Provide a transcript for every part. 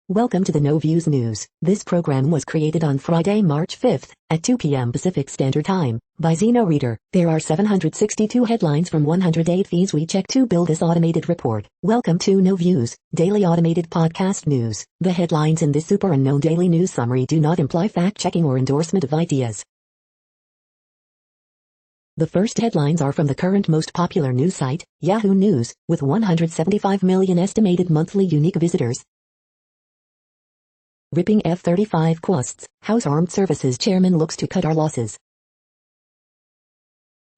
Welcome to the No Views News. This program was created on Friday, March 5th, at 2 p.m. Pacific Standard Time, by Zeno Reader. There are 762 headlines from 108 feeds we check to build this automated report. Welcome to No Views, daily automated podcast news. The headlines in this super unknown daily news summary do not imply fact-checking or endorsement of ideas. The first headlines are from the current most popular news site, Yahoo News, with 175 million estimated monthly unique visitors. Ripping F-35 costs, House Armed Services Chairman looks to cut our losses.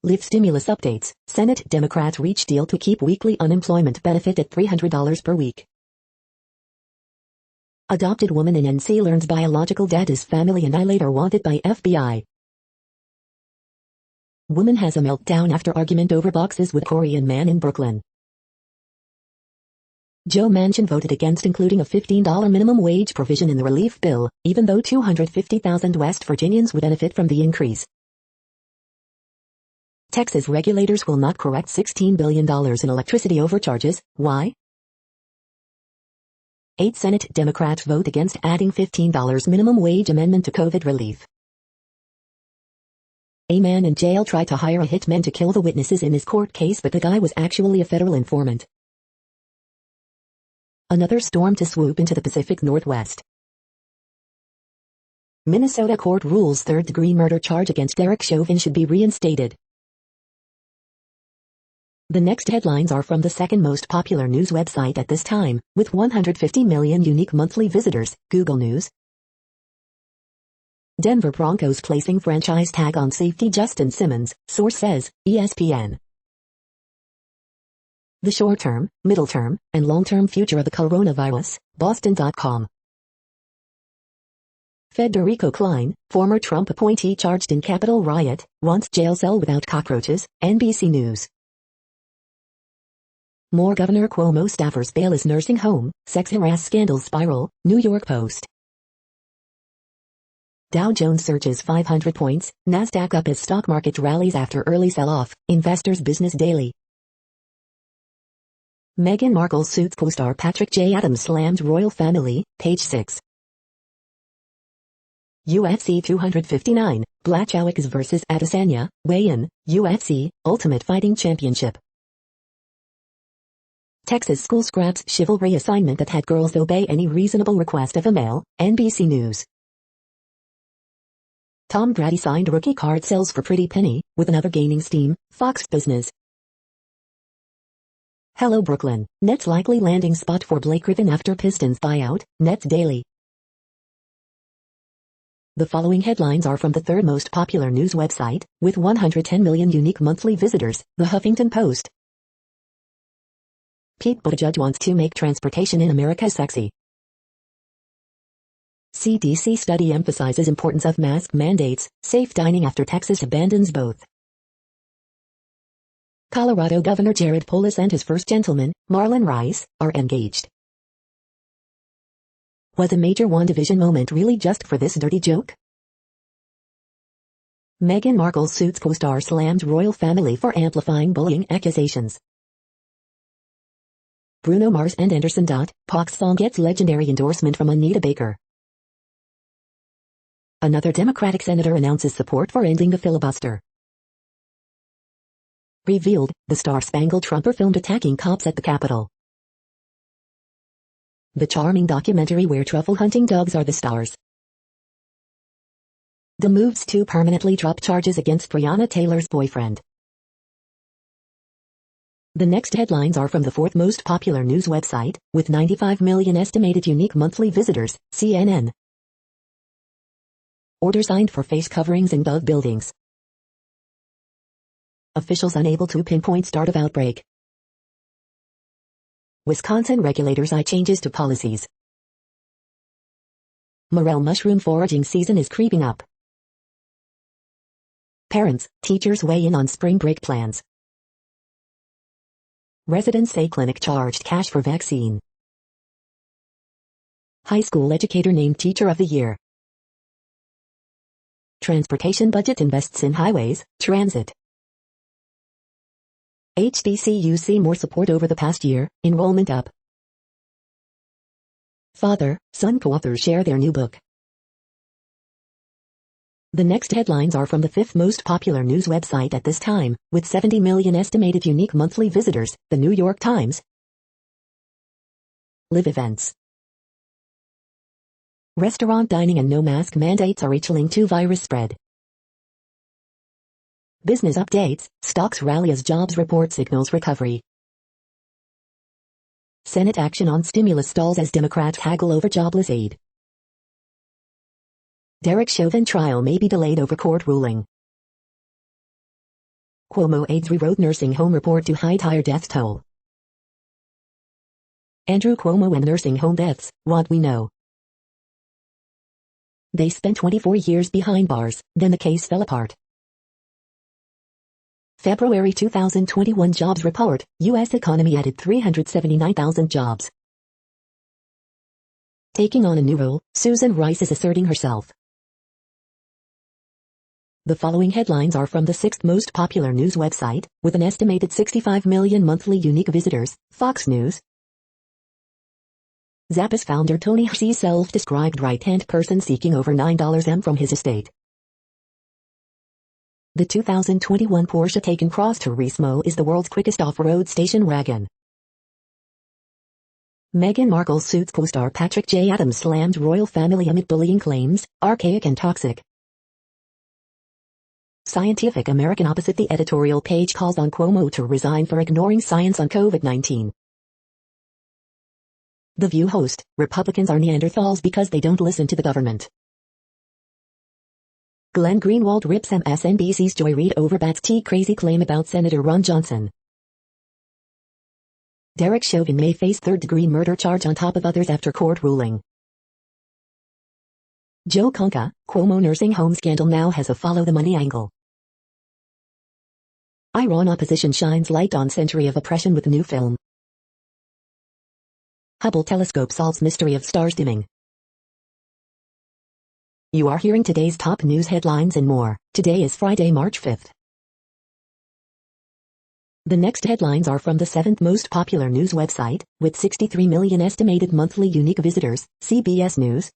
Live stimulus updates, Senate Democrats reach deal to keep weekly unemployment benefit at $300 per week. Adopted woman in NC learns biological dad is family annihilator wanted by FBI. Woman has a meltdown after argument over boxes with Korean man in Brooklyn. Joe Manchin voted against including a $15 minimum wage provision in the relief bill, even though 250,000 West Virginians would benefit from the increase. Texas regulators will not correct $16 billion in electricity overcharges. Why? 8 Senate Democrats vote against adding $15 minimum wage amendment to COVID relief. A man in jail tried to hire a hitman to kill the witnesses in his court case, but the guy was actually a federal informant. Another storm to swoop into the Pacific Northwest. Minnesota court rules third-degree murder charge against Derek Chauvin should be reinstated. The next headlines are from the second most popular news website at this time, with 150 million unique monthly visitors, Google News. Denver Broncos placing franchise tag on safety Justin Simmons, source says, ESPN. The short-term, middle-term, and long-term future of the coronavirus, Boston.com. Federico Klein, former Trump appointee charged in Capitol riot, wants jail cell without cockroaches, NBC News. More Governor Cuomo staffers bail as nursing home, sex harass scandal spiral, New York Post. Dow Jones surges 500 points, Nasdaq up as stock market rallies after early sell-off, Investors Business Daily. Meghan Markle suits co-star Patrick J. Adams slammed royal family, page 6. UFC 259, Blachowicz vs. Adesanya, weigh-in, UFC, Ultimate Fighting Championship. Texas school scraps chivalry assignment that had girls obey any reasonable request of a male, NBC News. Tom Brady signed rookie card sells for pretty penny, with another gaining steam, Fox Business. Hello Brooklyn, Nets likely landing spot for Blake Griffin after Pistons buyout, Nets Daily. The following headlines are from the third most popular news website, with 110 million unique monthly visitors, The Huffington Post. Pete Buttigieg wants to make transportation in America sexy. CDC study emphasizes importance of mask mandates, safe dining after Texas abandons both. Colorado Governor Jared Polis and his first gentleman, Marlon Rice, are engaged. Was a major WandaVision moment really just for this dirty joke? Meghan Markle suits co-star slammed royal family for amplifying bullying accusations. Bruno Mars and Anderson. Pac's song gets legendary endorsement from Anita Baker. Another Democratic senator announces support for ending the filibuster. Revealed, the Star-Spangled Trumper filmed attacking cops at the Capitol. The charming documentary where truffle hunting dogs are the stars. The moves to permanently drop charges against Breonna Taylor's boyfriend. The next headlines are from the fourth most popular news website, with 95 million estimated unique monthly visitors, CNN. Order signed for face coverings in Dove buildings. Officials unable to pinpoint start of outbreak. Wisconsin regulators eye changes to policies. Morel mushroom foraging season is creeping up. Parents, teachers weigh in on spring break plans. Residents say clinic charged cash for vaccine. High school educator named Teacher of the Year. Transportation budget invests in highways, transit. HBCUs see more support over the past year, enrollment up. Father-son co-authors share their new book. The next headlines are from the fifth most popular news website at this time, with 70 million estimated unique monthly visitors, The New York Times. Live events. Restaurant dining and no mask mandates are chilling to virus spread. Business updates, stocks rally as jobs report signals recovery. Senate action on stimulus stalls as Democrats haggle over jobless aid. Derek Chauvin trial may be delayed over court ruling. Cuomo aides rewrote nursing home report to hide higher death toll. Andrew Cuomo and nursing home deaths, what we know. They spent 24 years behind bars, then the case fell apart. February 2021 jobs report, U.S. economy added 379,000 jobs. Taking on a new role, Susan Rice is asserting herself. The following headlines are from the sixth most popular news website, with an estimated 65 million monthly unique visitors, Fox News. Zappos founder Tony Hsieh's self-described right-hand person seeking over $9M from his estate. The 2021 Porsche Taycan Cross Turismo is the world's quickest off-road station wagon. Meghan Markle's Suits co-star Patrick J. Adams slammed royal family amid bullying claims, archaic and toxic. Scientific American opposite the editorial page calls on Cuomo to resign for ignoring science on COVID-19. The View host, Republicans are Neanderthals because they don't listen to the government. Glenn Greenwald rips MSNBC's Joy Reid over Bat's T-crazy claim about Senator Ron Johnson. Derek Chauvin may face third-degree murder charge on top of others after court ruling. Joe Conca, Cuomo nursing home scandal now has a follow-the-money angle. Iran opposition shines light on century of oppression with new film. Hubble telescope solves mystery of stars dimming. You are hearing today's top news headlines and more. Today is Friday, March 5th. The next headlines are from the seventh most popular news website, with 63 million estimated monthly unique visitors, CBS News.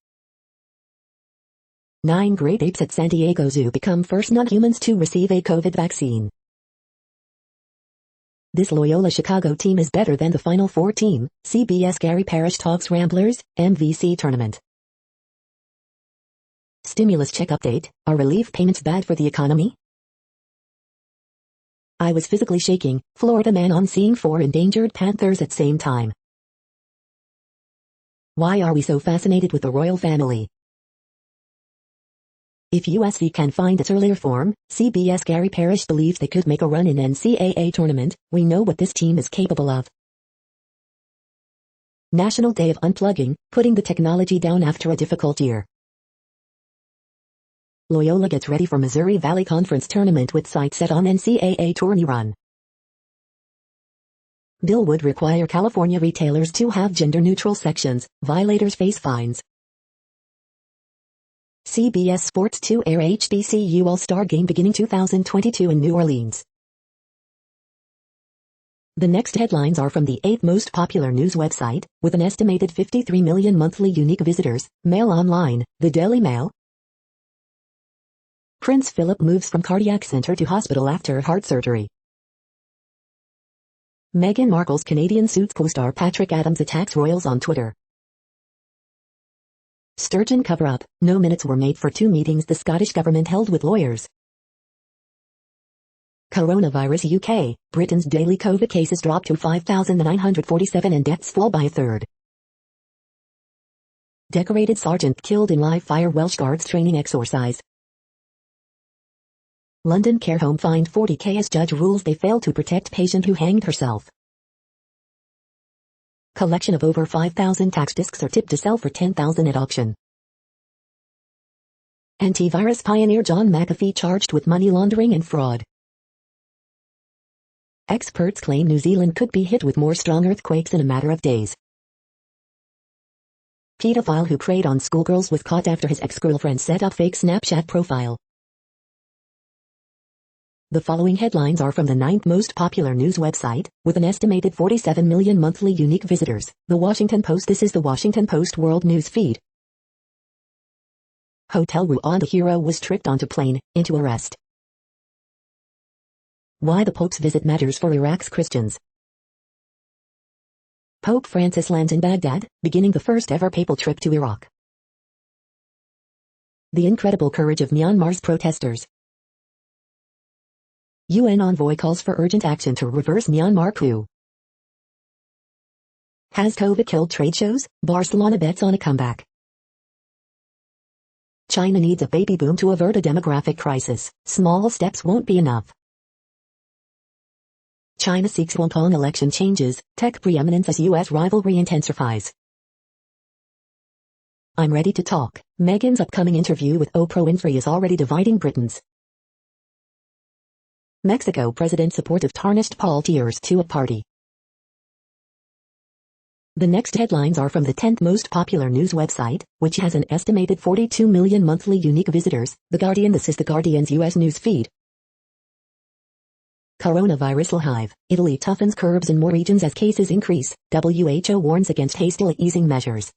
9 great apes at San Diego Zoo become first non-humans to receive a COVID vaccine. This Loyola Chicago team is better than the Final Four team, CBS Gary Parrish talks Ramblers, MVC tournament. Stimulus check update, are relief payments bad for the economy? I was physically shaking, Florida man on seeing 4 endangered panthers at same time. Why are we so fascinated with the royal family? If USC can find its earlier form, CBS Gary Parrish believes they could make a run in NCAA tournament. We know what this team is capable of. National Day of Unplugging, putting the technology down after a difficult year. Loyola gets ready for Missouri Valley Conference tournament with sights set on NCAA tourney run. Bill would require California retailers to have gender-neutral sections, violators face fines. CBS Sports 2 air HBCU All-Star Game beginning 2022 in New Orleans. The next headlines are from the 8th most popular news website, with an estimated 53 million monthly unique visitors, Mail Online, The Daily Mail. Prince Philip moves from cardiac center to hospital after heart surgery. Meghan Markle's Canadian Suits co-star Patrick Adams attacks royals on Twitter. Sturgeon cover-up, no minutes were made for 2 meetings the Scottish government held with lawyers. Coronavirus UK, Britain's daily COVID cases drop to 5,947 and deaths fall by a third. Decorated sergeant killed in live fire Welsh Guards training exercise. London care home fined 40k as judge rules they failed to protect patient who hanged herself. Collection of over 5,000 tax discs are tipped to sell for 10,000 at auction. Antivirus pioneer John McAfee charged with money laundering and fraud. Experts claim New Zealand could be hit with more strong earthquakes in a matter of days. Pedophile who preyed on schoolgirls was caught after his ex-girlfriend set up fake Snapchat profile. The following headlines are from the 9th most popular news website, with an estimated 47 million monthly unique visitors, The Washington Post. This is the Washington Post World News Feed. Hotel Rwanda hero was tricked onto plane, into arrest. Why the Pope's visit matters for Iraq's Christians. Pope Francis lands in Baghdad, beginning the first ever papal trip to Iraq. The incredible courage of Myanmar's protesters. UN envoy calls for urgent action to reverse Myanmar coup. Has COVID killed trade shows? Barcelona bets on a comeback. China needs a baby boom to avert a demographic crisis. Small steps won't be enough. China seeks Hong Kong election changes, tech preeminence as U.S. rivalry intensifies. I'm ready to talk. Meghan's upcoming interview with Oprah Winfrey is already dividing Britons. Mexico president support of tarnished politicians to a party. The next headlines are from the 10th most popular news website, which has an estimated 42 million monthly unique visitors, The Guardian. This is The Guardian's U.S. news feed. Coronavirus hive. Italy toughens curbs in more regions as cases increase. WHO warns against hastily easing measures.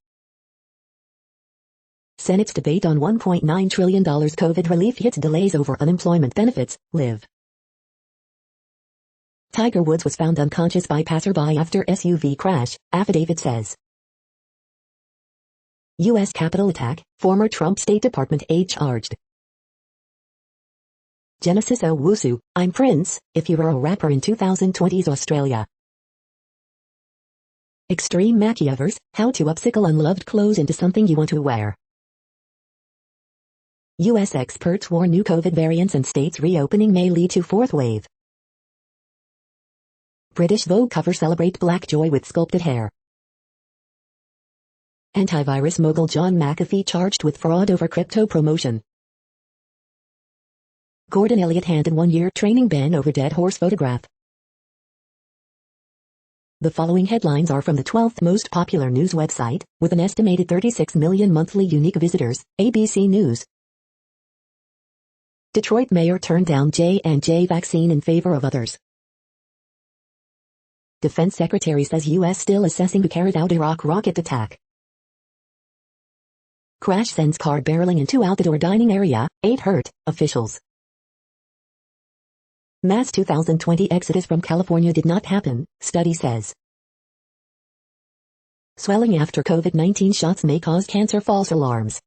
Senate's debate on $1.9 trillion COVID relief hits delays over unemployment benefits. Live. Tiger Woods was found unconscious by passerby after SUV crash, affidavit says. U.S. Capitol attack, former Trump State Department aide charged. Genesis Owusu, I'm Prince, if you were a rapper in 2020's Australia. Extreme makeovers, how to upcycle unloved clothes into something you want to wear. U.S. experts warn new COVID variants and states reopening may lead to fourth wave. British Vogue cover celebrate black joy with sculpted hair. Antivirus mogul John McAfee charged with fraud over crypto promotion. Gordon Elliott handed 1-year training ban over dead horse photograph. The following headlines are from the 12th most popular news website, with an estimated 36 million monthly unique visitors, ABC News. Detroit mayor turned down J&J vaccine in favor of others. Defense Secretary says U.S. still assessing who carried out Iraq rocket attack. Crash sends car barreling into outdoor dining area, 8 hurt, officials. Mass 2020 exodus from California did not happen, study says. Swelling after COVID-19 shots may cause cancer, false alarms.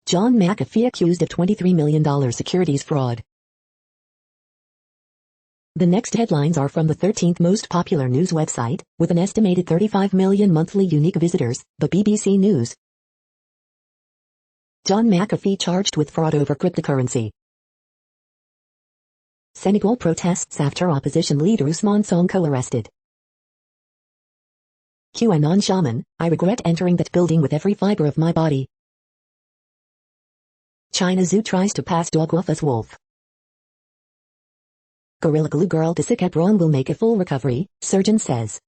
John McAfee accused of $23 million securities fraud. The next headlines are from the 13th most popular news website, with an estimated 35 million monthly unique visitors, the BBC News. John McAfee charged with fraud over cryptocurrency. Senegal protests after opposition leader Ousmane Sonko arrested. QAnon shaman, I regret entering that building with every fiber of my body. China zoo tries to pass dog off as wolf. Gorilla Glue girl to sick at Braun will make a full recovery, surgeon says.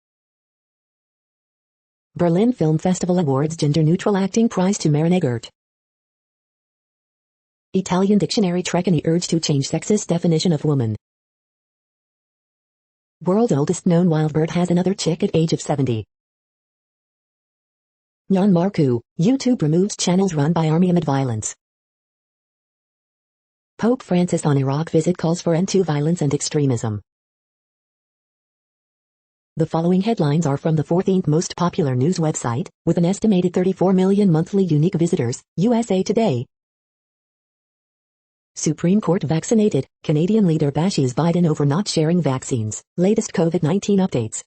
Berlin Film Festival awards gender-neutral acting prize to Maren Eggert. Italian dictionary Treccani urged to change sexist definition of woman. World's oldest known wild bird has another chick at age of 70. Myanmar coup, YouTube removes channels run by army amid violence. Pope Francis on Iraq visit calls for end to violence and extremism. The following headlines are from the 14th most popular news website, with an estimated 34 million monthly unique visitors, USA Today. Supreme Court vaccinated, Canadian leader bashes Biden over not sharing vaccines, latest COVID-19 updates.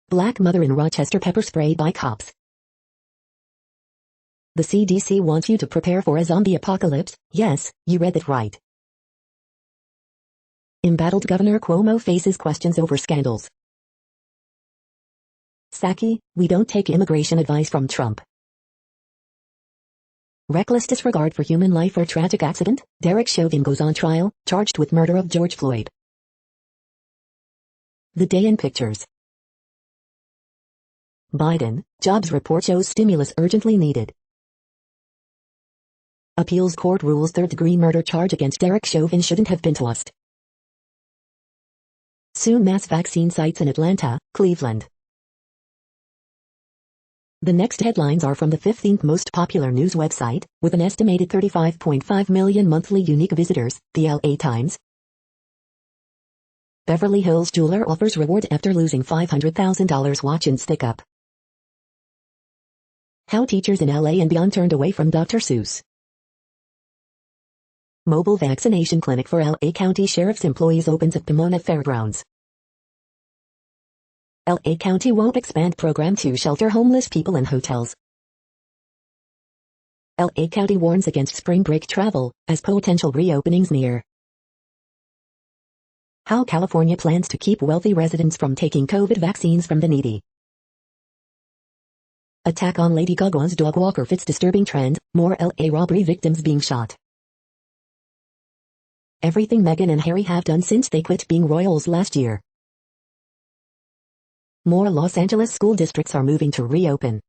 Black mother in Rochester pepper sprayed by cops. The CDC wants you to prepare for a zombie apocalypse. Yes, you read that right. Embattled Governor Cuomo faces questions over scandals. Psaki, we don't take immigration advice from Trump. Reckless disregard for human life or tragic accident, Derek Chauvin goes on trial, charged with murder of George Floyd. The day in pictures. Biden, jobs report shows stimulus urgently needed. Appeals court rules third-degree murder charge against Derek Chauvin shouldn't have been tossed. Soon mass vaccine sites in Atlanta, Cleveland. The next headlines are from the 15th most popular news website, with an estimated 35.5 million monthly unique visitors, the LA Times. Beverly Hills jeweler offers reward after losing $500,000 watch in stick-up. How teachers in LA and beyond turned away from Dr. Seuss. Mobile vaccination clinic for LA County Sheriff's employees opens at Pomona Fairgrounds. LA County won't expand program to shelter homeless people in hotels. LA County warns against spring break travel, as potential reopenings near. How California plans to keep wealthy residents from taking COVID vaccines from the needy. Attack on Lady Gaga's dog walker fits disturbing trend, more LA robbery victims being shot. Everything Meghan and Harry have done since they quit being royals last year. More Los Angeles school districts are moving to reopen.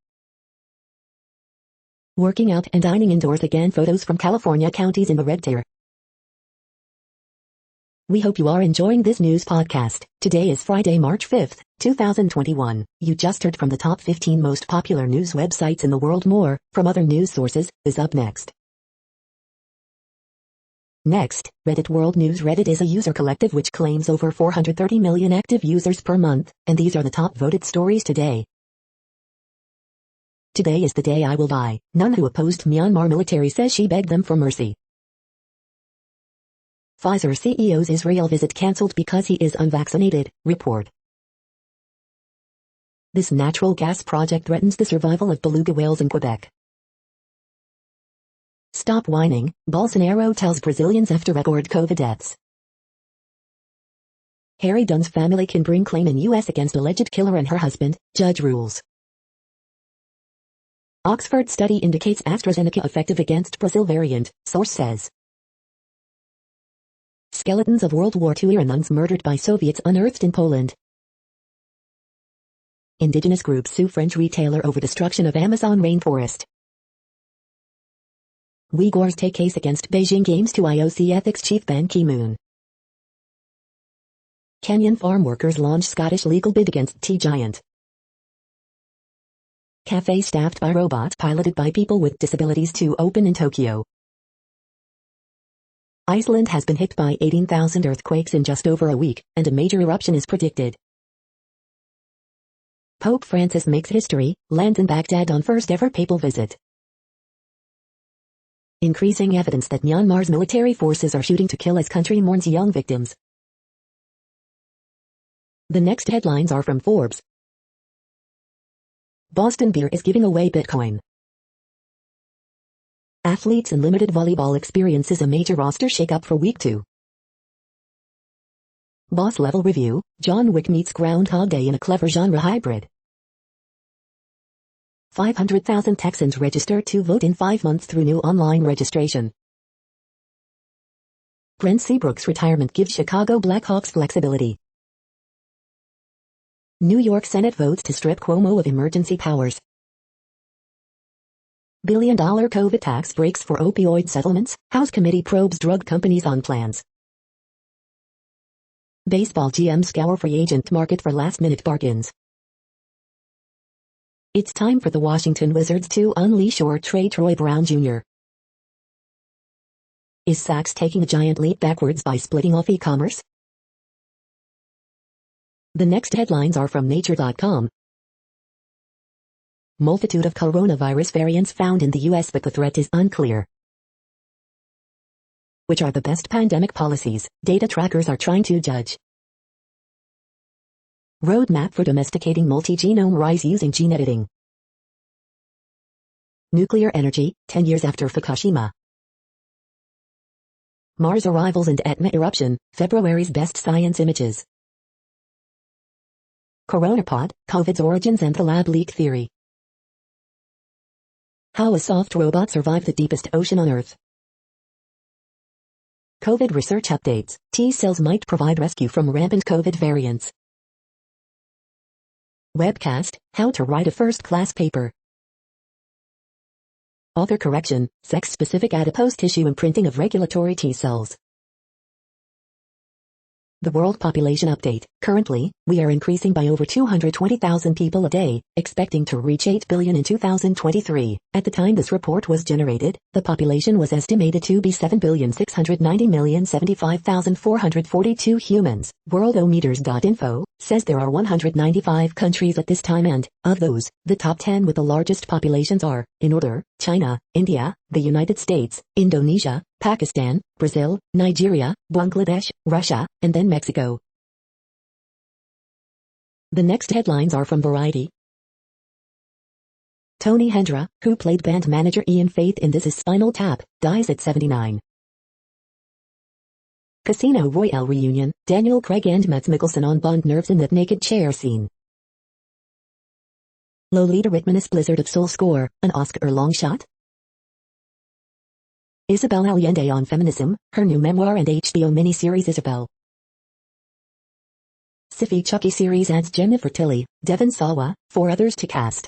Working out and dining indoors again, photos from California counties in the red tier. We hope you are enjoying this news podcast. Today is Friday, March 5th, 2021. You just heard from the top 15 most popular news websites in the world. More, from other news sources, is up next. Next, Reddit World News. Reddit is a user collective which claims over 430 million active users per month, and these are the top voted stories today. Today is the day I will die. Nun who opposed Myanmar military says she begged them for mercy. Pfizer CEO's Israel visit cancelled because he is unvaccinated, report. This natural gas project threatens the survival of beluga whales in Quebec. Stop whining, Bolsonaro tells Brazilians after record COVID deaths. Harry Dunn's family can bring claim in U.S. against alleged killer and her husband, judge rules. Oxford study indicates AstraZeneca effective against Brazil variant, source says. Skeletons of World War II era nuns murdered by Soviets unearthed in Poland. Indigenous groups sue French retailer over destruction of Amazon rainforest. Uyghurs take case against Beijing Games to IOC ethics chief Ban Ki-moon. Kenyan farm workers launch Scottish legal bid against tea giant. Cafe staffed by robots piloted by people with disabilities to open in Tokyo. Iceland has been hit by 18,000 earthquakes in just over a week, and a major eruption is predicted. Pope Francis makes history, lands in Baghdad on first ever papal visit. Increasing evidence that Myanmar's military forces are shooting to kill as country mourns young victims. The next headlines are from Forbes. Boston Beer is giving away Bitcoin. Athletes in limited volleyball experiences a major roster shakeup for Week 2. Boss level review, John Wick meets Groundhog Day in a clever genre hybrid. 500,000 Texans register to vote in 5 months through new online registration. Brent Seabrook's retirement gives Chicago Blackhawks flexibility. New York Senate votes to strip Cuomo of emergency powers. Billion-dollar COVID tax breaks for opioid settlements, House committee probes drug companies on plans. Baseball GM scour free agent market for last-minute bargains. It's time for the Washington Wizards to unleash or trade Troy Brown Jr. Is Saks taking a giant leap backwards by splitting off e-commerce? The next headlines are from Nature.com. Multitude of coronavirus variants found in the U.S. but the threat is unclear. Which are the best pandemic policies? Data trackers are trying to judge. Roadmap for domesticating multi-genome rice using gene editing. Nuclear energy, 10 years after Fukushima. Mars arrivals and Etna eruption, February's best science images. Coronapod, COVID's origins and the lab leak theory. How a soft robot survived the deepest ocean on Earth. COVID research updates, T-cells might provide rescue from rampant COVID variants. Webcast, how to write a first-class paper. Author correction, sex-specific adipose tissue imprinting of regulatory T cells. The World Population Update. Currently, we are increasing by over 220,000 people a day, expecting to reach 8 billion in 2023. At the time this report was generated, the population was estimated to be 7,690,075,442 humans. Worldometers.info says there are 195 countries at this time and, of those, the top 10 with the largest populations are, in order, China, India, the United States, Indonesia, Pakistan, Brazil, Nigeria, Bangladesh, Russia, and then Mexico. The next headlines are from Variety. Tony Hendra, who played band manager Ian Faith in This Is Spinal Tap, dies at 79. Casino Royale reunion, Daniel Craig and Mads Mikkelsen on Bond nerves in that naked chair scene. Lolita Ritmanis Blizzard of Soul score, an Oscar-long shot? Isabel Allende on feminism, her new memoir and HBO miniseries Isabel. Sci-fi Chucky series adds Jennifer Tilly, Devon Sawa, 4 others to cast.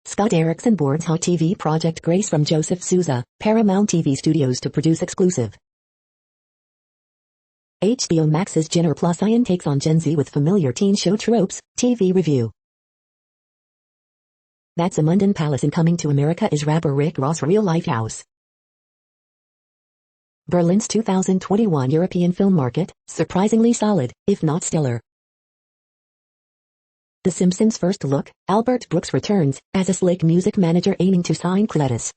Scott Erickson boards Hot TV project Grace from Joseph Souza, Paramount TV Studios to produce exclusive. HBO Max's Jenner Plus Ian takes on Gen Z with familiar teen show tropes, TV review. That's a Mundan Palace and Coming to America is rapper Rick Ross' real-life house. Berlin's 2021 European film market, surprisingly solid, if not stellar. The Simpsons' first look, Albert Brooks returns, as a slick music manager aiming to sign Cletus.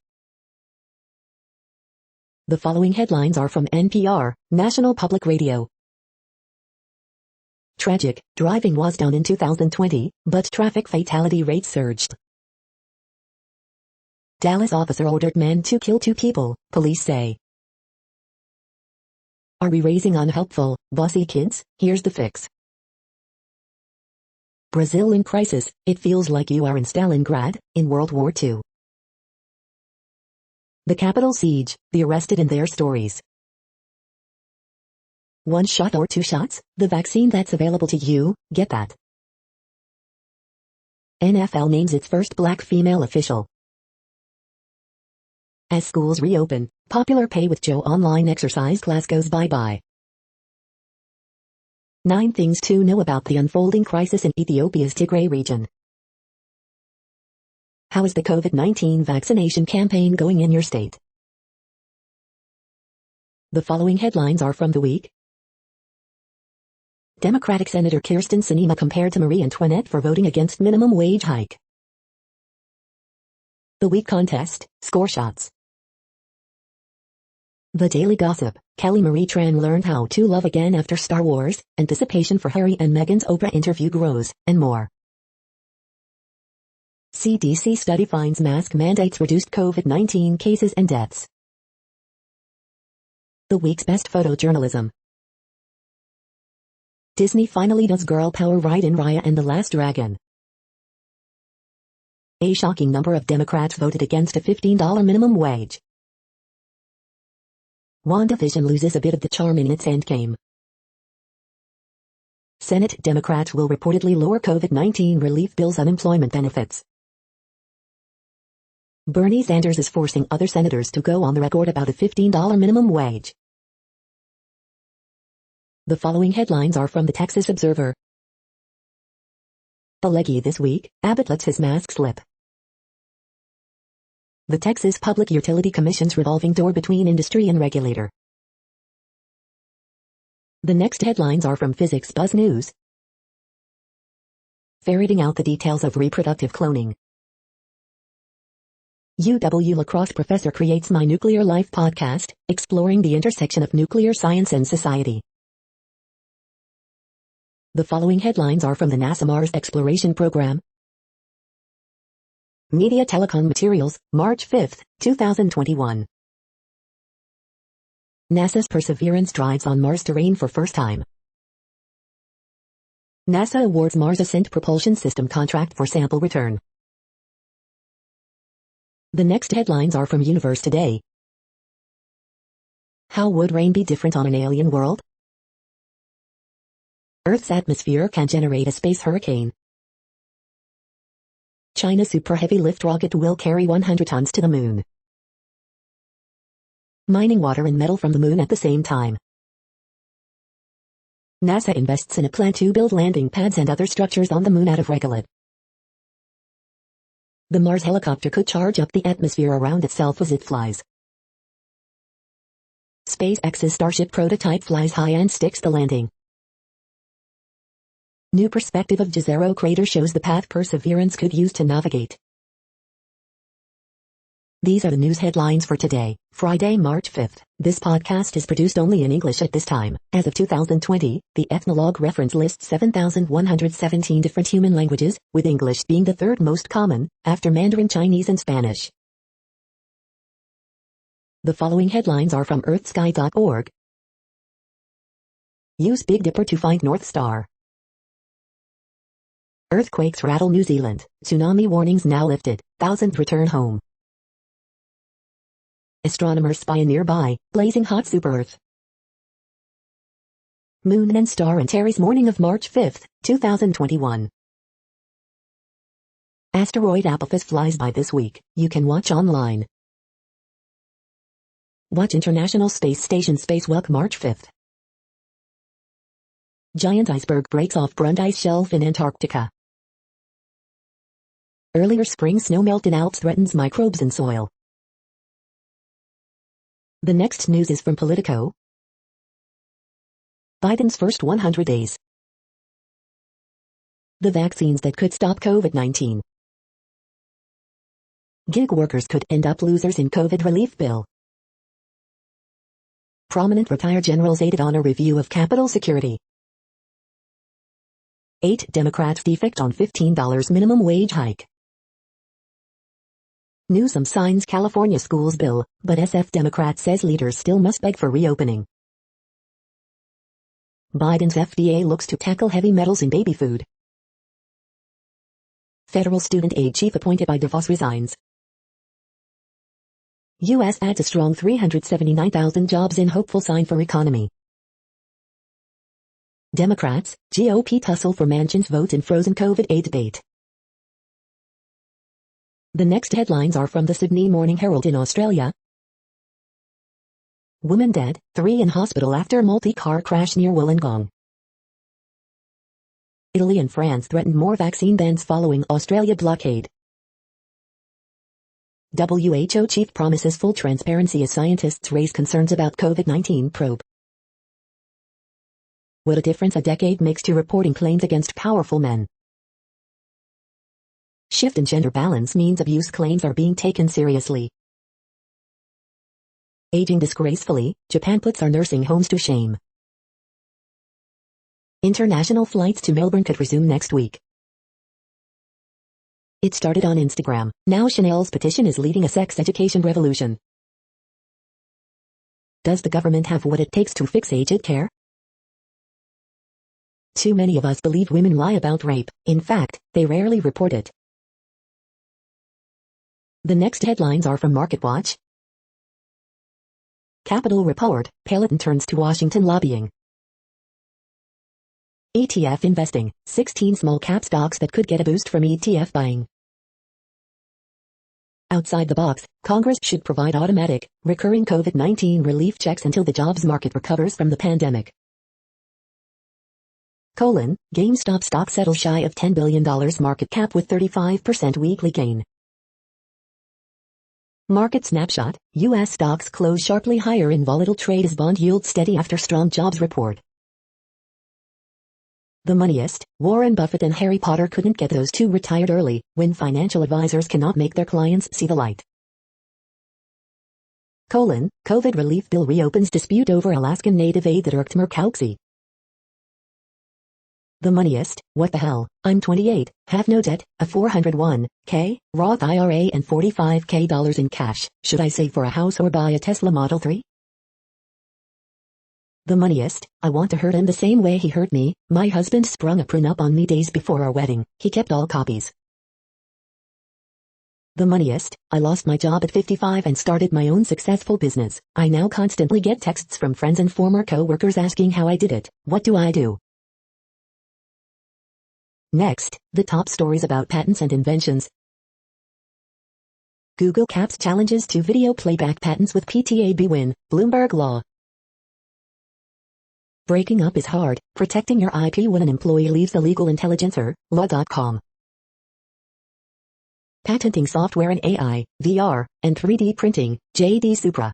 The following headlines are from NPR, National Public Radio. Tragic, driving was down in 2020, but traffic fatality rates surged. Dallas officer ordered man to kill 2 people, police say. Are we raising unhelpful, bossy kids? Here's the fix. Brazil in crisis, it feels like you are in Stalingrad, in World War II. The Capitol siege, the arrested and their stories. 1 shot or 2 shots, the vaccine that's available to you, get that. NFL names its first black female official. As schools reopen, popular Pay with Joe online exercise class goes bye-bye. 9 things to know about the unfolding crisis in Ethiopia's Tigray region. How is the COVID-19 vaccination campaign going in your state? The following headlines are from The Week. Democratic Senator Kyrsten Sinema compared to Marie Antoinette for voting against minimum wage hike. The Week contest, score shots. The Daily Gossip, Kelly Marie Tran learned how to love again after Star Wars, anticipation for Harry and Meghan's Oprah interview grows, and more. CDC study finds mask mandates reduced COVID-19 cases and deaths. The week's best photojournalism. Disney finally does girl power ride in Raya and the Last Dragon. A shocking number of Democrats voted against a $15 minimum wage. WandaVision loses a bit of the charm in its endgame. Senate Democrats will reportedly lower COVID-19 relief bill's unemployment benefits. Bernie Sanders is forcing other senators to go on the record about a $15 minimum wage. The following headlines are from the Texas Observer. A leggy this week, Abbott lets his mask slip. The Texas Public Utility Commission's revolving door between industry and regulator. The next headlines are from Physics Buzz News. Ferreting out the details of reproductive cloning. UW La Crosse professor creates My Nuclear Life podcast, exploring the intersection of nuclear science and society. The following headlines are from the NASA Mars Exploration Program. Media Telecom Materials, March 5, 2021. NASA's Perseverance drives on Mars terrain for first time. NASA awards Mars Ascent Propulsion System contract for sample return. The next headlines are from Universe Today. How would rain be different on an alien world? Earth's atmosphere can generate a space hurricane. China's super heavy lift rocket will carry 100 tons to the moon. Mining water and metal from the moon at the same time. NASA invests in a plan to build landing pads and other structures on the moon out of regolith. The Mars helicopter could charge up the atmosphere around itself as it flies. SpaceX's Starship prototype flies high and sticks the landing. New perspective of Jezero crater shows the path Perseverance could use to navigate. These are the news headlines for today, Friday, March 5th. This podcast is produced only in English at this time. As of 2020, the Ethnologue reference lists 7,117 different human languages, with English being the third most common, after Mandarin Chinese and Spanish. The following headlines are from earthsky.org. Use Big Dipper to find North Star. Earthquakes rattle New Zealand, tsunami warnings now lifted, thousands return home. Astronomers spy a nearby, blazing hot super-Earth. Moon and Star and Terry's morning of March 5, 2021. Asteroid Apophis flies by this week, you can watch online. Watch International Space Station Spacewalk March 5. Giant iceberg breaks off Brunt ice shelf in Antarctica. Earlier spring snowmelt in Alps threatens microbes in soil. The next news is from Politico. Biden's first 100 days. The vaccines that could stop COVID-19. Gig workers could end up losers in COVID relief bill. Prominent retired generals aided on a review of Capitol security. 8 Democrats defect on $15 minimum wage hike. Newsom signs California schools bill, but SF Democrat says leaders still must beg for reopening. Biden's FDA looks to tackle heavy metals in baby food. Federal student aid chief appointed by DeVos resigns. U.S. adds a strong 379,000 jobs in hopeful sign for economy. Democrats, GOP tussle for Manchin's vote in frozen COVID aid debate. The next headlines are from the Sydney Morning Herald in Australia. Woman dead, 3 in hospital after multi-car crash near Wollongong. Italy and France threaten more vaccine bans following Australia blockade. WHO chief promises full transparency as scientists raise concerns about COVID-19 probe. What a difference a decade makes to reporting claims against powerful men. Shift in gender balance means abuse claims are being taken seriously. Aging disgracefully, Japan puts our nursing homes to shame. International flights to Melbourne could resume next week. It started on Instagram, now Chanel's petition is leading a sex education revolution. Does the government have what it takes to fix aged care? Too many of us believe women lie about rape, in fact, they rarely report it. The next headlines are from MarketWatch. Capitol Report, Peloton turns to Washington lobbying. ETF investing, 16 small cap stocks that could get a boost from ETF buying. Outside the box, Congress should provide automatic, recurring COVID-19 relief checks until the jobs market recovers from the pandemic. GameStop stock settles shy of $10 billion market cap with 35% weekly gain. Market snapshot, U.S. stocks close sharply higher in volatile trade as bond yields steady after strong jobs report. The moneyest, Warren Buffett and Harry Potter couldn't get those two retired early, when financial advisors cannot make their clients see the light. COVID relief bill reopens dispute over Alaskan native aid that irked Murkowski. The moneyest, what the hell, I'm 28, have no debt, a 401k, Roth IRA and $45k in cash, should I save for a house or buy a Tesla Model 3? The moneyest, I want to hurt him the same way he hurt me, my husband sprung a prenup on me days before our wedding, he kept all copies. The moneyest, I lost my job at 55 and started my own successful business, I now constantly get texts from friends and former co-workers asking how I did it, what do I do? Next, the top stories about patents and inventions. Google caps challenges to video playback patents with PTAB win, Bloomberg Law. Breaking up is hard, protecting your IP when an employee leaves a legal intelligencer, law.com. Patenting software in AI, VR, and 3D printing, J.D. Supra.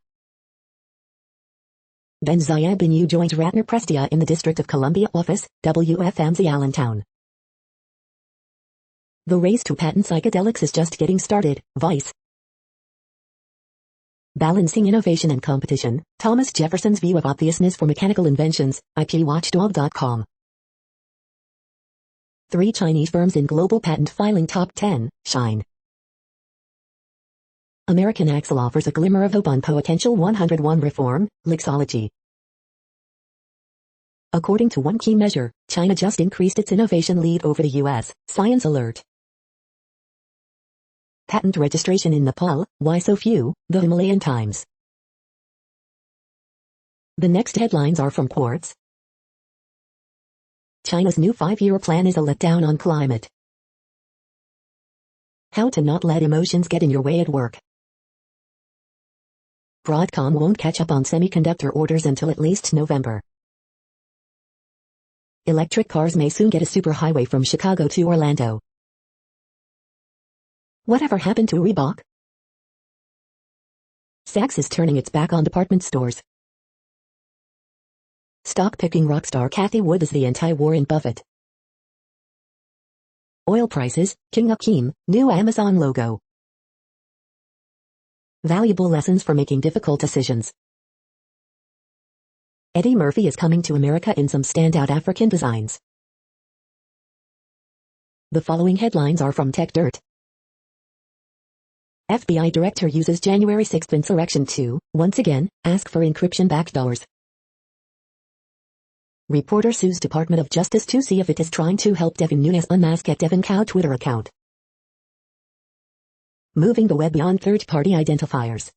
Ben Zayed bin U joins Ratner Prestia in the District of Columbia office, WFMZ Allentown. The race to patent psychedelics is just getting started, Vice. Balancing innovation and competition, Thomas Jefferson's view of obviousness for mechanical inventions, IPWatchdog.com. 3 Chinese firms in global patent filing top 10, shine. American Axle offers a glimmer of hope on potential 101 reform, Lexology. According to one key measure, China just increased its innovation lead over the US, Science Alert. Patent registration in Nepal, why so few, the Himalayan Times. The next headlines are from Quartz. China's new 5-year plan is a letdown on climate. How to not let emotions get in your way at work. Broadcom won't catch up on semiconductor orders until at least November. Electric cars may soon get a superhighway from Chicago to Orlando. Whatever happened to Reebok? Saks is turning its back on department stores. Stock-picking rock star Cathie Wood is the anti-Warren Buffett. Oil prices, King Akeem, new Amazon logo. Valuable lessons for making difficult decisions. Eddie Murphy is coming to America in some standout African designs. The following headlines are from Tech Dirt. FBI director uses January 6th insurrection to, once again, ask for encryption backdoors. Reporter sues Department of Justice to see if it is trying to help Devin Nunes unmask at Devin Cow Twitter account. Moving the web beyond third-party identifiers.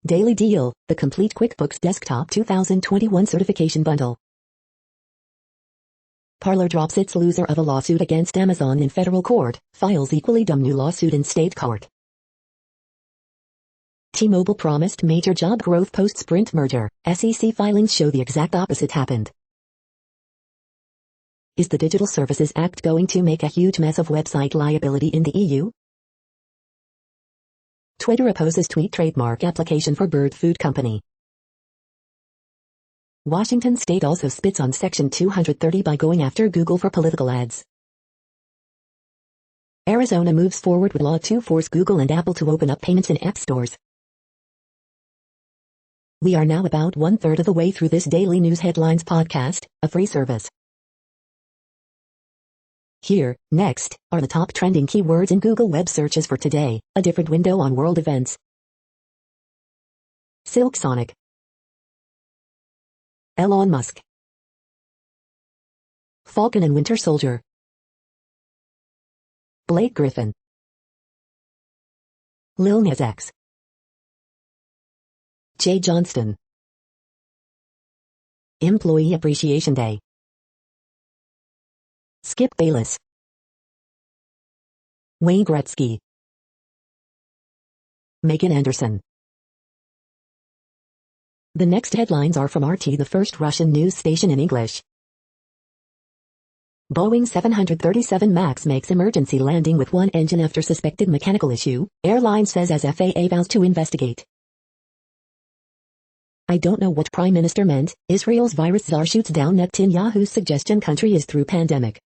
Daily Deal, the complete QuickBooks Desktop 2021 certification bundle. Parler drops its loser of a lawsuit against Amazon in federal court, files equally dumb new lawsuit in state court. T-Mobile promised major job growth post-Sprint merger, SEC filings show the exact opposite happened. Is the Digital Services Act going to make a huge mess of website liability in the EU? Twitter opposes tweet trademark application for bird food company. Washington State also spits on Section 230 by going after Google for political ads. Arizona moves forward with law to force Google and Apple to open up payments in app stores. We are now about 1/3 of the way through this daily news headlines podcast, a free service. Here, next, are the top trending keywords in Google web searches for today, a different window on world events. Silk Sonic. Elon Musk. Falcon and Winter Soldier. Blake Griffin. Lil Nas X. Jay Johnston. Employee Appreciation Day. Skip Bayless. Wayne Gretzky. Megan Anderson. The next headlines are from RT, the first Russian news station in English. Boeing 737 MAX makes emergency landing with one engine after suspected mechanical issue, airline says as FAA vows to investigate. I don't know what Prime Minister meant, Israel's virus czar shoots down Netanyahu's suggestion country is through pandemic.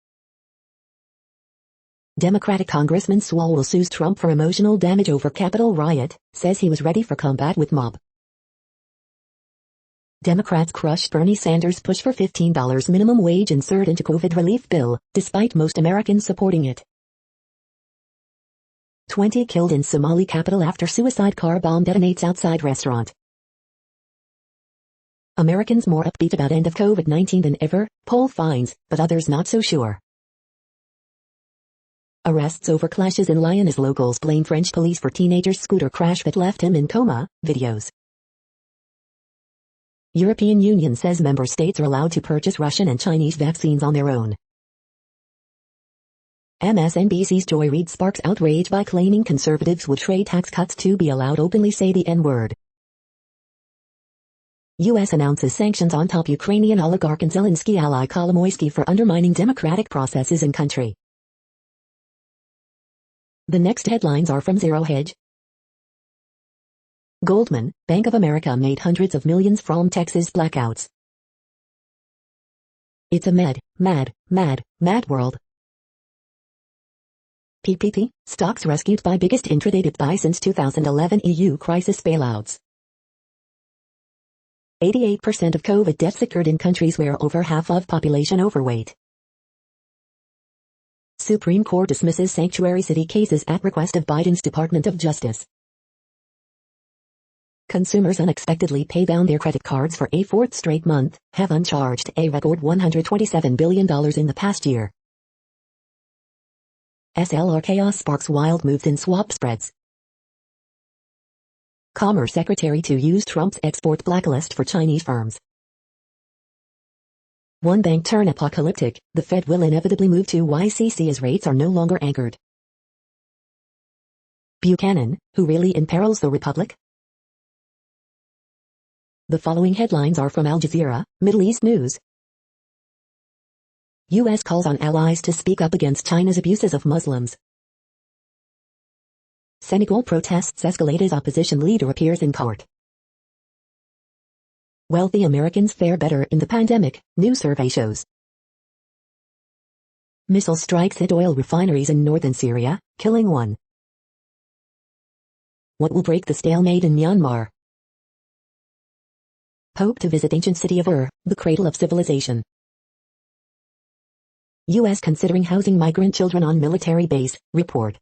Democratic Congressman Swalwell sues Trump for emotional damage over Capitol riot, says he was ready for combat with mob. Democrats crush Bernie Sanders' push for $15 minimum wage insert into COVID relief bill, despite most Americans supporting it. 20 killed in Somali capital after suicide car bomb detonates outside restaurant. Americans more upbeat about end of COVID-19 than ever, poll finds, but others not so sure. Arrests over clashes in Lyon as locals blame French police for teenager's scooter crash that left him in coma, videos. European Union says member states are allowed to purchase Russian and Chinese vaccines on their own. MSNBC's Joy Reid sparks outrage by claiming conservatives would trade tax cuts to be allowed openly say the N-word. U.S. announces sanctions on top Ukrainian oligarch and Zelensky ally Kolomoisky for undermining democratic processes in country. The next headlines are from Zero Hedge. Goldman, Bank of America made hundreds of millions from Texas blackouts. It's a mad world. PPP, stocks rescued by biggest intraday dip buy since 2011 EU crisis bailouts. 88% of COVID deaths occurred in countries where over half of population overweight. Supreme Court dismisses sanctuary city cases at request of Biden's Department of Justice. Consumers unexpectedly pay down their credit cards for a fourth straight month, have uncharged a record $127 billion in the past year. SLR chaos sparks wild moves in swap spreads. Commerce Secretary to use Trump's export blacklist for Chinese firms. One bank turn apocalyptic, the Fed will inevitably move to YCC as rates are no longer anchored. Buchanan, who really imperils the Republic? The following headlines are from Al Jazeera, Middle East News. U.S. calls on allies to speak up against China's abuses of Muslims. Senegal protests escalate as opposition leader appears in court. Wealthy Americans fare better in the pandemic, new survey shows. Missile strikes hit oil refineries in northern Syria, killing one. What will break the stalemate in Myanmar? Pope to visit ancient city of Ur, the cradle of civilization. U.S. considering housing migrant children on military base, report.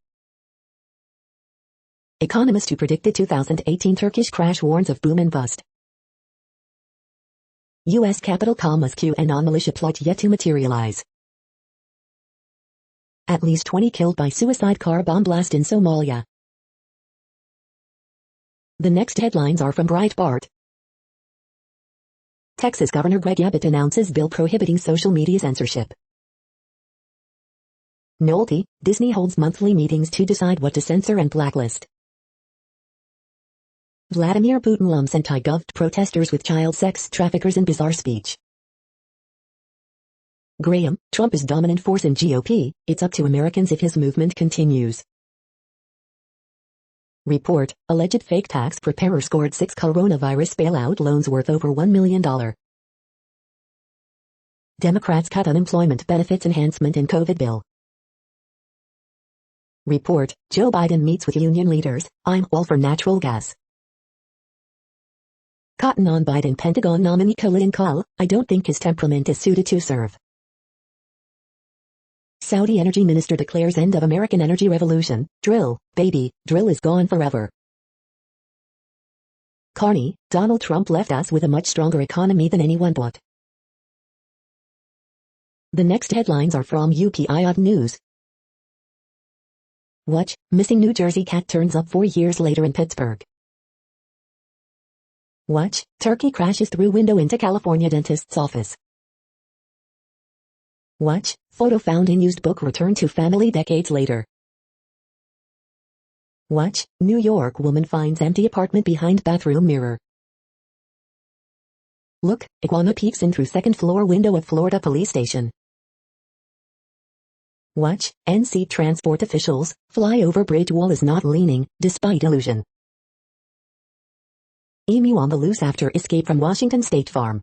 Economist who predicted 2018 Turkish crash warns of boom and bust. U.S. Capitol calms QAnon militia plot yet to materialize. At least 20 killed by suicide car bomb blast in Somalia. The next headlines are from Breitbart. Texas Governor Greg Abbott announces bill prohibiting social media censorship. Nolte, Disney holds monthly meetings to decide what to censor and blacklist. Vladimir Putin lumps anti-gov protesters with child sex traffickers in bizarre speech. Graham, Trump is dominant force in GOP, it's up to Americans if his movement continues. Report, alleged fake tax preparer scored 6 coronavirus bailout loans worth over $1 million. Democrats cut unemployment benefits enhancement in COVID bill. Report, Joe Biden meets with union leaders, I'm all for natural gas. Cotton on Biden Pentagon nominee Colin Kahl, I don't think his temperament is suited to serve. Saudi energy minister declares end of American energy revolution, drill, baby, drill is gone forever. Carney, Donald Trump left us with a much stronger economy than anyone thought. The next headlines are from UPI News. Watch, missing New Jersey cat turns up 4 years later in Pittsburgh. Watch, turkey crashes through window into California dentist's office. Watch, photo found in used book returned to family decades later. Watch, New York woman finds empty apartment behind bathroom mirror. Look, iguana peeks in through second floor window of Florida police station. Watch, NC transport officials, fly over bridge wall is not leaning, despite illusion. Emu on the loose after escape from Washington State Farm.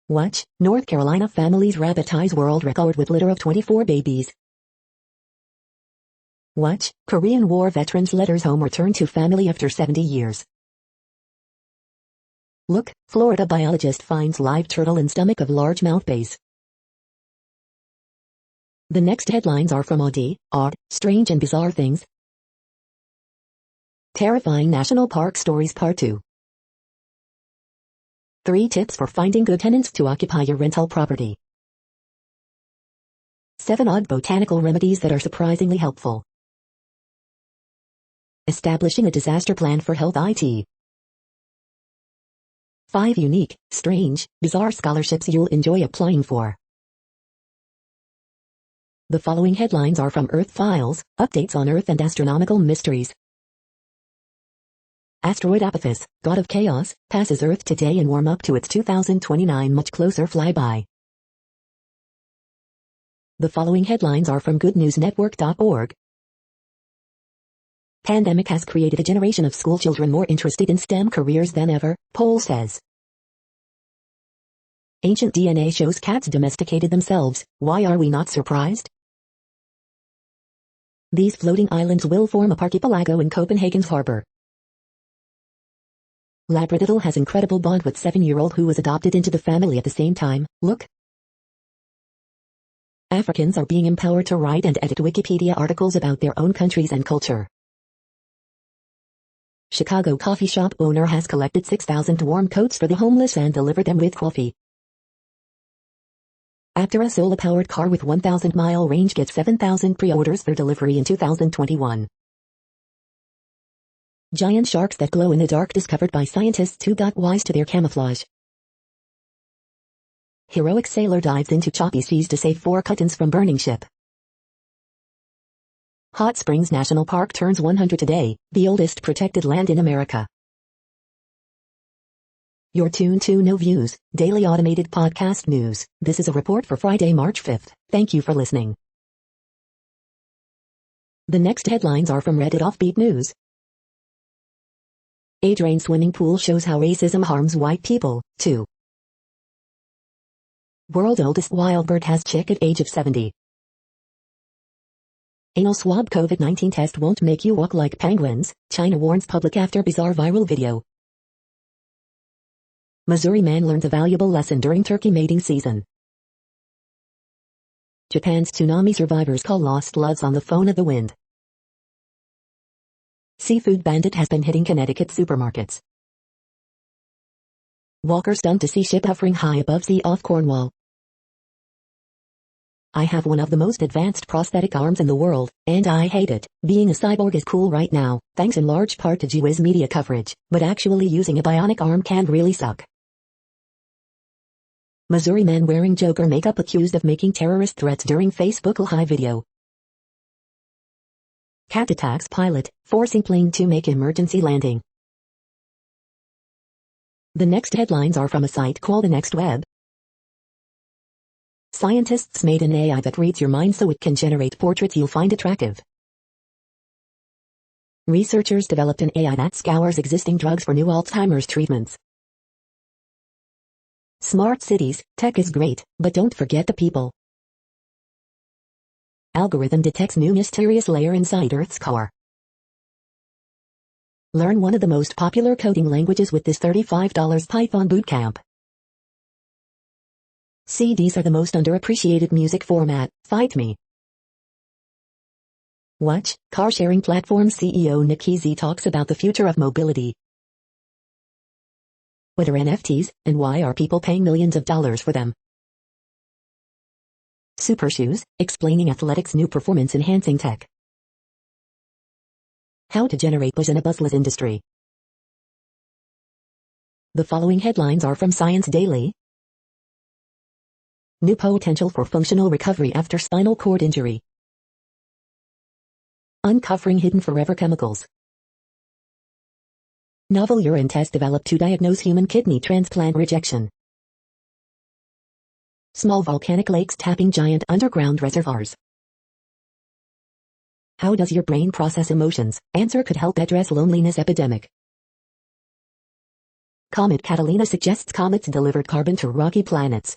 Watch, North Carolina families rabbit ties world record with litter of 24 babies. Watch, Korean War veterans letters home return to family after 70 years. Look, Florida biologist finds live turtle in stomach of largemouth bass. The next headlines are from Odd, Strange and Bizarre Things. Terrifying National Park Stories Part 2. 3 tips for finding good tenants to occupy your rental property. 7 odd botanical remedies that are surprisingly helpful. Establishing a disaster plan for health IT. 5 unique, strange, bizarre scholarships you'll enjoy applying for. The following headlines are from Earth Files, updates on Earth and astronomical mysteries. Asteroid Apophis, god of chaos, passes Earth today and warm up to its 2029 much closer flyby. The following headlines are from goodnewsnetwork.org. Pandemic has created a generation of schoolchildren more interested in STEM careers than ever, poll says. Ancient DNA shows cats domesticated themselves, why are we not surprised? These floating islands will form a archipelago in Copenhagen's harbor. Labradoodle has incredible bond with 7-year-old who was adopted into the family at the same time, look. Africans are being empowered to write and edit Wikipedia articles about their own countries and culture. Chicago coffee shop owner has collected 6,000 warm coats for the homeless and delivered them with coffee. Aptera solar-powered car with 1,000-mile range gets 7,000 pre-orders for delivery in 2021. Giant sharks that glow in the dark discovered by scientists who got wise to their camouflage. Heroic sailor dives into choppy seas to save 4 kittens from burning ship. Hot Springs National Park turns 100 today, the oldest protected land in America. You're tuned to No Views, daily automated podcast news. This is a report for Friday, March 5th. Thank you for listening. The next headlines are from Reddit Offbeat News. Age-Rain swimming pool shows how racism harms white people, too. World's oldest wild bird has chick at age of 70. Anal swab COVID-19 test won't make you walk like penguins, China warns public after bizarre viral video. Missouri man learns a valuable lesson during turkey mating season. Japan's tsunami survivors call lost loves on the phone of the wind. Seafood bandit has been hitting Connecticut supermarkets. Walker stunned to see ship hovering high above sea off Cornwall. I have one of the most advanced prosthetic arms in the world, and I hate it. Being a cyborg is cool right now, thanks in large part to G-Wiz media coverage, but actually using a bionic arm can really suck. Missouri man wearing Joker makeup accused of making terrorist threats during Facebook Live video. Cat attacks pilot, forcing plane to make emergency landing. The next headlines are from a site called The Next Web. Scientists made an AI that reads your mind so it can generate portraits you'll find attractive. Researchers developed an AI that scours existing drugs for new Alzheimer's treatments. Smart cities, tech is great, but don't forget the people. Algorithm detects new mysterious layer inside Earth's core. Learn one of the most popular coding languages with this $35 Python bootcamp. CDs are the most underappreciated music format, fight me. Watch, car-sharing platform CEO Nick Easy talks about the future of mobility. What are NFTs, and why are people paying millions of dollars for them? Super Shoes, explaining athletics' new performance-enhancing tech. How to generate buzz in a buzzless industry. The following headlines are from Science Daily. New potential for functional recovery after spinal cord injury. Uncovering hidden forever chemicals. Novel urine test developed to diagnose human kidney transplant rejection. Small volcanic lakes tapping giant underground reservoirs. How does your brain process emotions? Answer could help address loneliness epidemic. Comet Catalina suggests comets delivered carbon to rocky planets.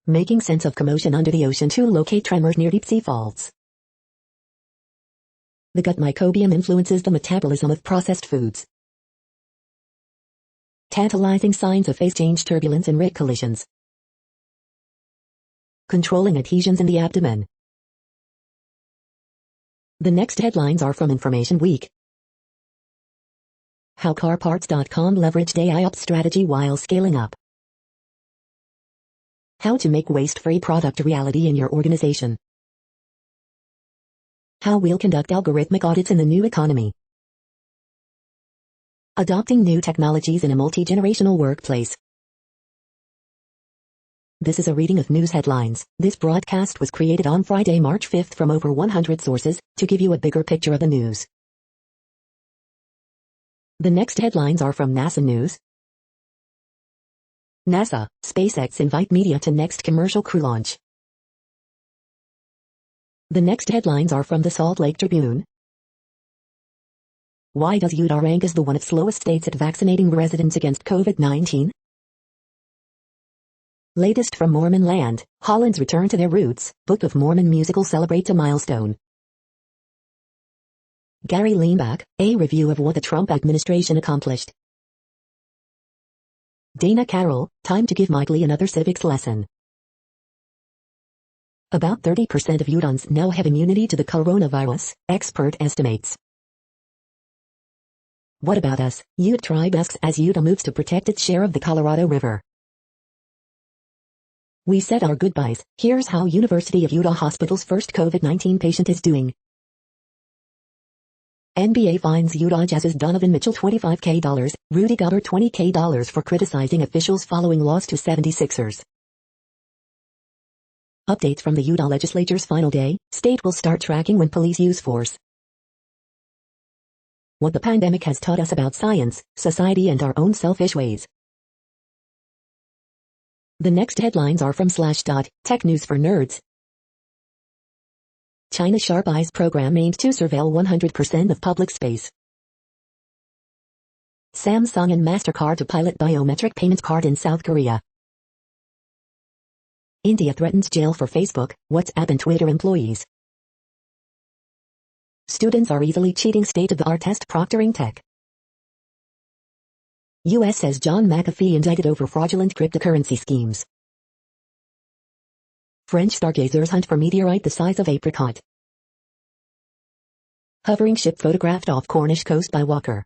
Making sense of commotion under the ocean to locate tremors near deep sea faults. The gut microbiome influences the metabolism of processed foods. Tantalizing signs of phase change turbulence in rig collisions. Controlling adhesions in the abdomen. The next headlines are from Information Week. How CarParts.com leveraged AI ops strategy while scaling up. How to make waste-free product a reality in your organization. How we'll conduct algorithmic audits in the new economy. Adopting new technologies in a multi-generational workplace. This is a reading of news headlines. This broadcast was created on Friday, March 5th from over 100 sources to give you a bigger picture of the news. The next headlines are from NASA News. NASA, SpaceX invite media to next commercial crew launch. The next headlines are from the Salt Lake Tribune. Why does Utah rank as the one of slowest states at vaccinating residents against COVID-19? Latest from Mormon land, Holland's return to their roots, Book of Mormon musical celebrates a milestone. Gary Leanback, a review of what the Trump administration accomplished. Dana Carroll, time to give Mike Lee another civics lesson. About 30% of Utahns now have immunity to the coronavirus, expert estimates. What about us? Ute tribe asks as Utah moves to protect its share of the Colorado River. We said our goodbyes. Here's how University of Utah Hospital's first COVID-19 patient is doing. NBA fines Utah Jazz's Donovan Mitchell $25,000, Rudy Gobert $20,000 for criticizing officials following loss to 76ers. Updates from the Utah legislature's final day, state will start tracking when police use force. What the pandemic has taught us about science, society and our own selfish ways. The next headlines are from Slashdot, Tech News for Nerds. China's Sharp Eyes program aimed to surveil 100% of public space. Samsung and MasterCard to pilot biometric payments card in South Korea. India threatens jail for Facebook, WhatsApp and Twitter employees. Students are easily cheating state-of-the-art test proctoring tech. U.S. says John McAfee indicted over fraudulent cryptocurrency schemes. French stargazers hunt for meteorite the size of apricot. Hovering ship photographed off Cornish coast by Walker.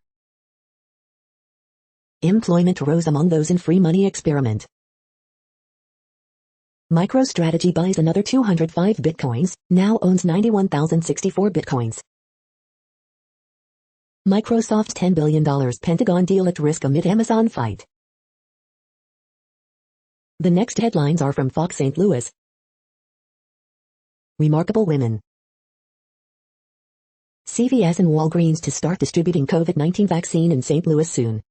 Employment rose among those in free money experiment. MicroStrategy buys another 205 bitcoins, now owns 91,064 bitcoins. Microsoft's $10 billion Pentagon deal at risk amid Amazon fight. The next headlines are from Fox St. Louis. Remarkable women. CVS and Walgreens to start distributing COVID-19 vaccine in St. Louis soon.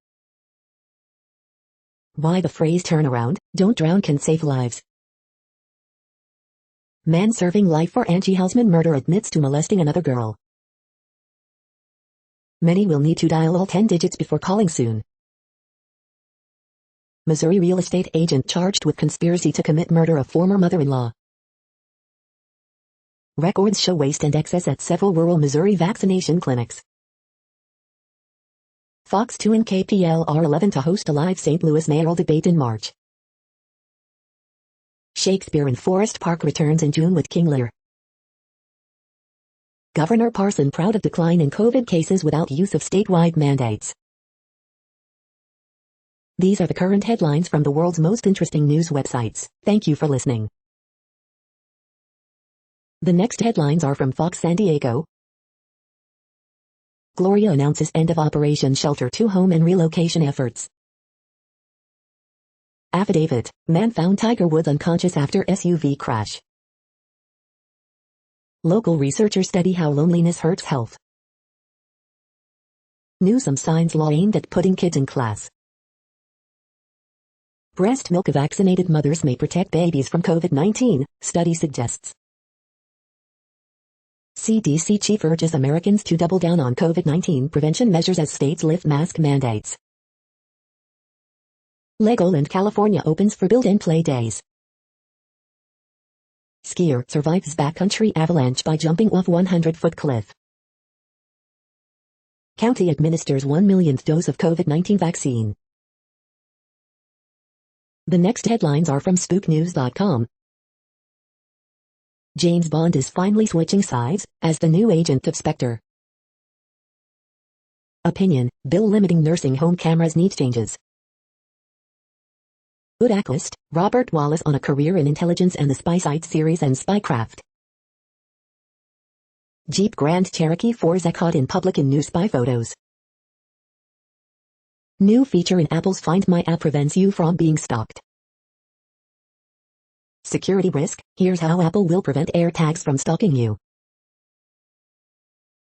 Why the phrase turnaround, don't drown can save lives. Man serving life for Angie Hausman murder admits to molesting another girl. Many will need to dial all 10 digits before calling soon. Missouri real estate agent charged with conspiracy to commit murder of former mother-in-law. Records show waste and excess at several rural Missouri vaccination clinics. Fox 2 and KPLR 11 to host a live St. Louis mayoral debate in March. Shakespeare in Forest Park returns in June with King Lear. Governor Parson proud of decline in COVID cases without use of statewide mandates. These are the current headlines from the world's most interesting news websites. Thank you for listening. The next headlines are from Fox San Diego. Gloria announces end of Operation Shelter to Home and relocation efforts. Affidavit, man found Tiger Woods unconscious after SUV crash. Local researchers study how loneliness hurts health. Newsom signs law aimed at putting kids in class. Breast milk of vaccinated mothers may protect babies from COVID-19, study suggests. CDC chief urges Americans to double down on COVID-19 prevention measures as states lift mask mandates. Legoland, California opens for build and play days. Skier survives backcountry avalanche by jumping off 100-foot cliff. County administers 1 millionth dose of COVID-19 vaccine. The next headlines are from SpookNews.com. James Bond is finally switching sides as the new agent of Spectre. Opinion, bill limiting nursing home cameras needs changes. Budapest, Robert Wallace on a career in intelligence and the Spy Site series and Spycraft. Jeep Grand Cherokee 4's caught in public in new spy photos. New feature in Apple's Find My app prevents you from being stalked. Security risk. Here's how Apple will prevent AirTags from stalking you.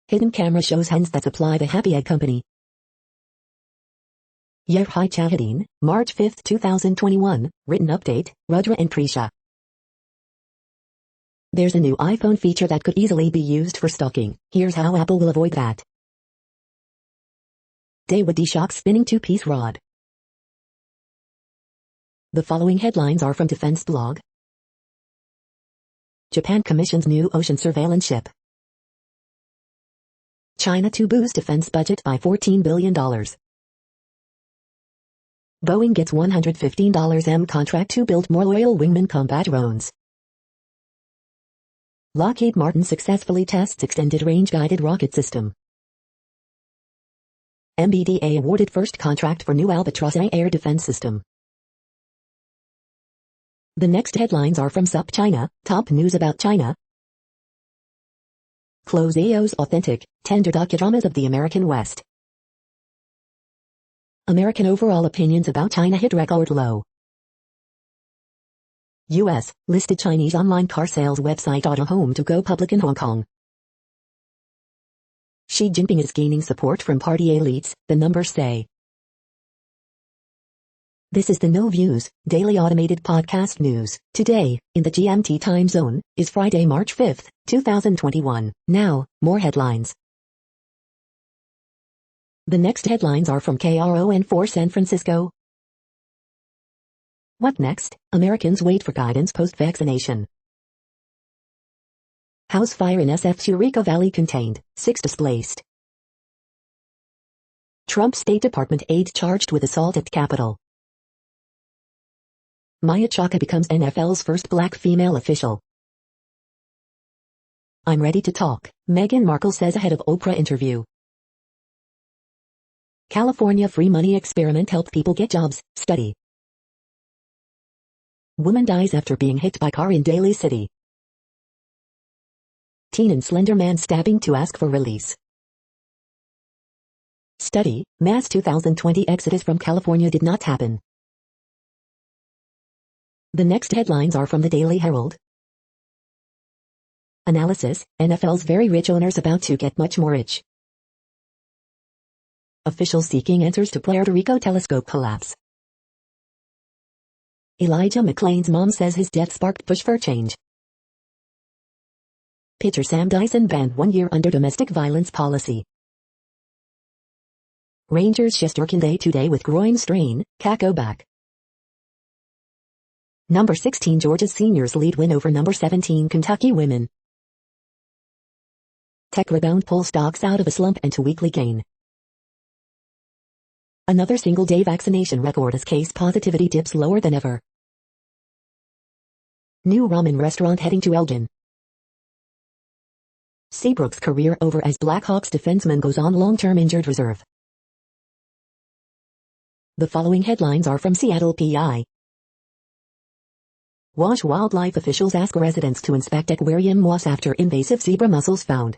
Hidden camera shows hens that supply the Happy Egg Company. Yev Hi Chahadeen, March 5, 2021, written update, Rudra and Prisha. There's a new iPhone feature that could easily be used for stalking. Here's how Apple will avoid that. Daewoo D-Shock spinning two-piece rod. The following headlines are from Defense Blog. Japan commissions new ocean surveillance ship. China to boost defense budget by $14 billion. Boeing gets $115 contract to build more loyal wingman combat drones. Lockheed Martin successfully tests extended-range guided rocket system. MBDA awarded first contract for new Albatross air defense system. The next headlines are from SUP China, top news about China. Close AO's authentic, tender docudramas of the American West. American overall opinions about China hit record low. U.S. listed Chinese online car sales website AutoHome to go public in Hong Kong. Xi Jinping is gaining support from party elites, the numbers say. This is the No Views, daily automated podcast news. Today, in the GMT time zone, is Friday, March 5, 2021. Now, more headlines. The next headlines are from KRON4 San Francisco. What next? Americans wait for guidance post-vaccination. House fire in SF's Eureka Valley contained, 6 displaced. Trump State Department aide charged with assault at Capitol. Maya Chaka becomes NFL's first black female official. I'm ready to talk, Meghan Markle says ahead of Oprah interview. California free money experiment helped people get jobs, study. Woman dies after being hit by car in Daly City. Teen and slender man stabbing to ask for release. Study, mass 2020 exodus from California did not happen. The next headlines are from the Daily Herald. Analysis, NFL's very rich owners about to get much more rich. Officials seeking answers to Puerto Rico telescope collapse. Elijah McClain's mom says his death sparked push for change. Pitcher Sam Dyson banned 1 year under domestic violence policy. Rangers Shesterkin day today with groin strain, Kako back. Number 16 Georgia's seniors lead win over number 17 Kentucky women. Tech rebound pulls stocks out of a slump and to weekly gain. Another single-day vaccination record as case positivity dips lower than ever. New ramen restaurant heading to Elgin. Seabrook's career over as Blackhawks defenseman goes on long-term injured reserve. The following headlines are from Seattle PI. Wash wildlife officials ask residents to inspect aquarium moss after invasive zebra mussels found.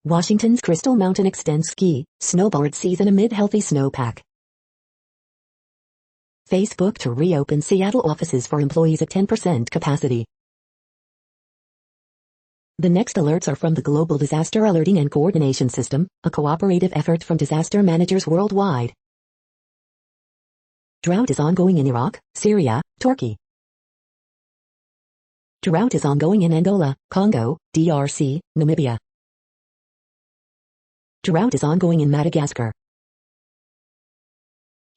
Washington's Crystal Mountain extends ski, snowboard season amid healthy snowpack. Facebook to reopen Seattle offices for employees at 10% capacity. The next alerts are from the Global Disaster Alerting and Coordination System, a cooperative effort from disaster managers worldwide. Drought is ongoing in Iraq, Syria, Turkey. Drought is ongoing in Angola, Congo, DRC, Namibia. Drought is ongoing in Madagascar.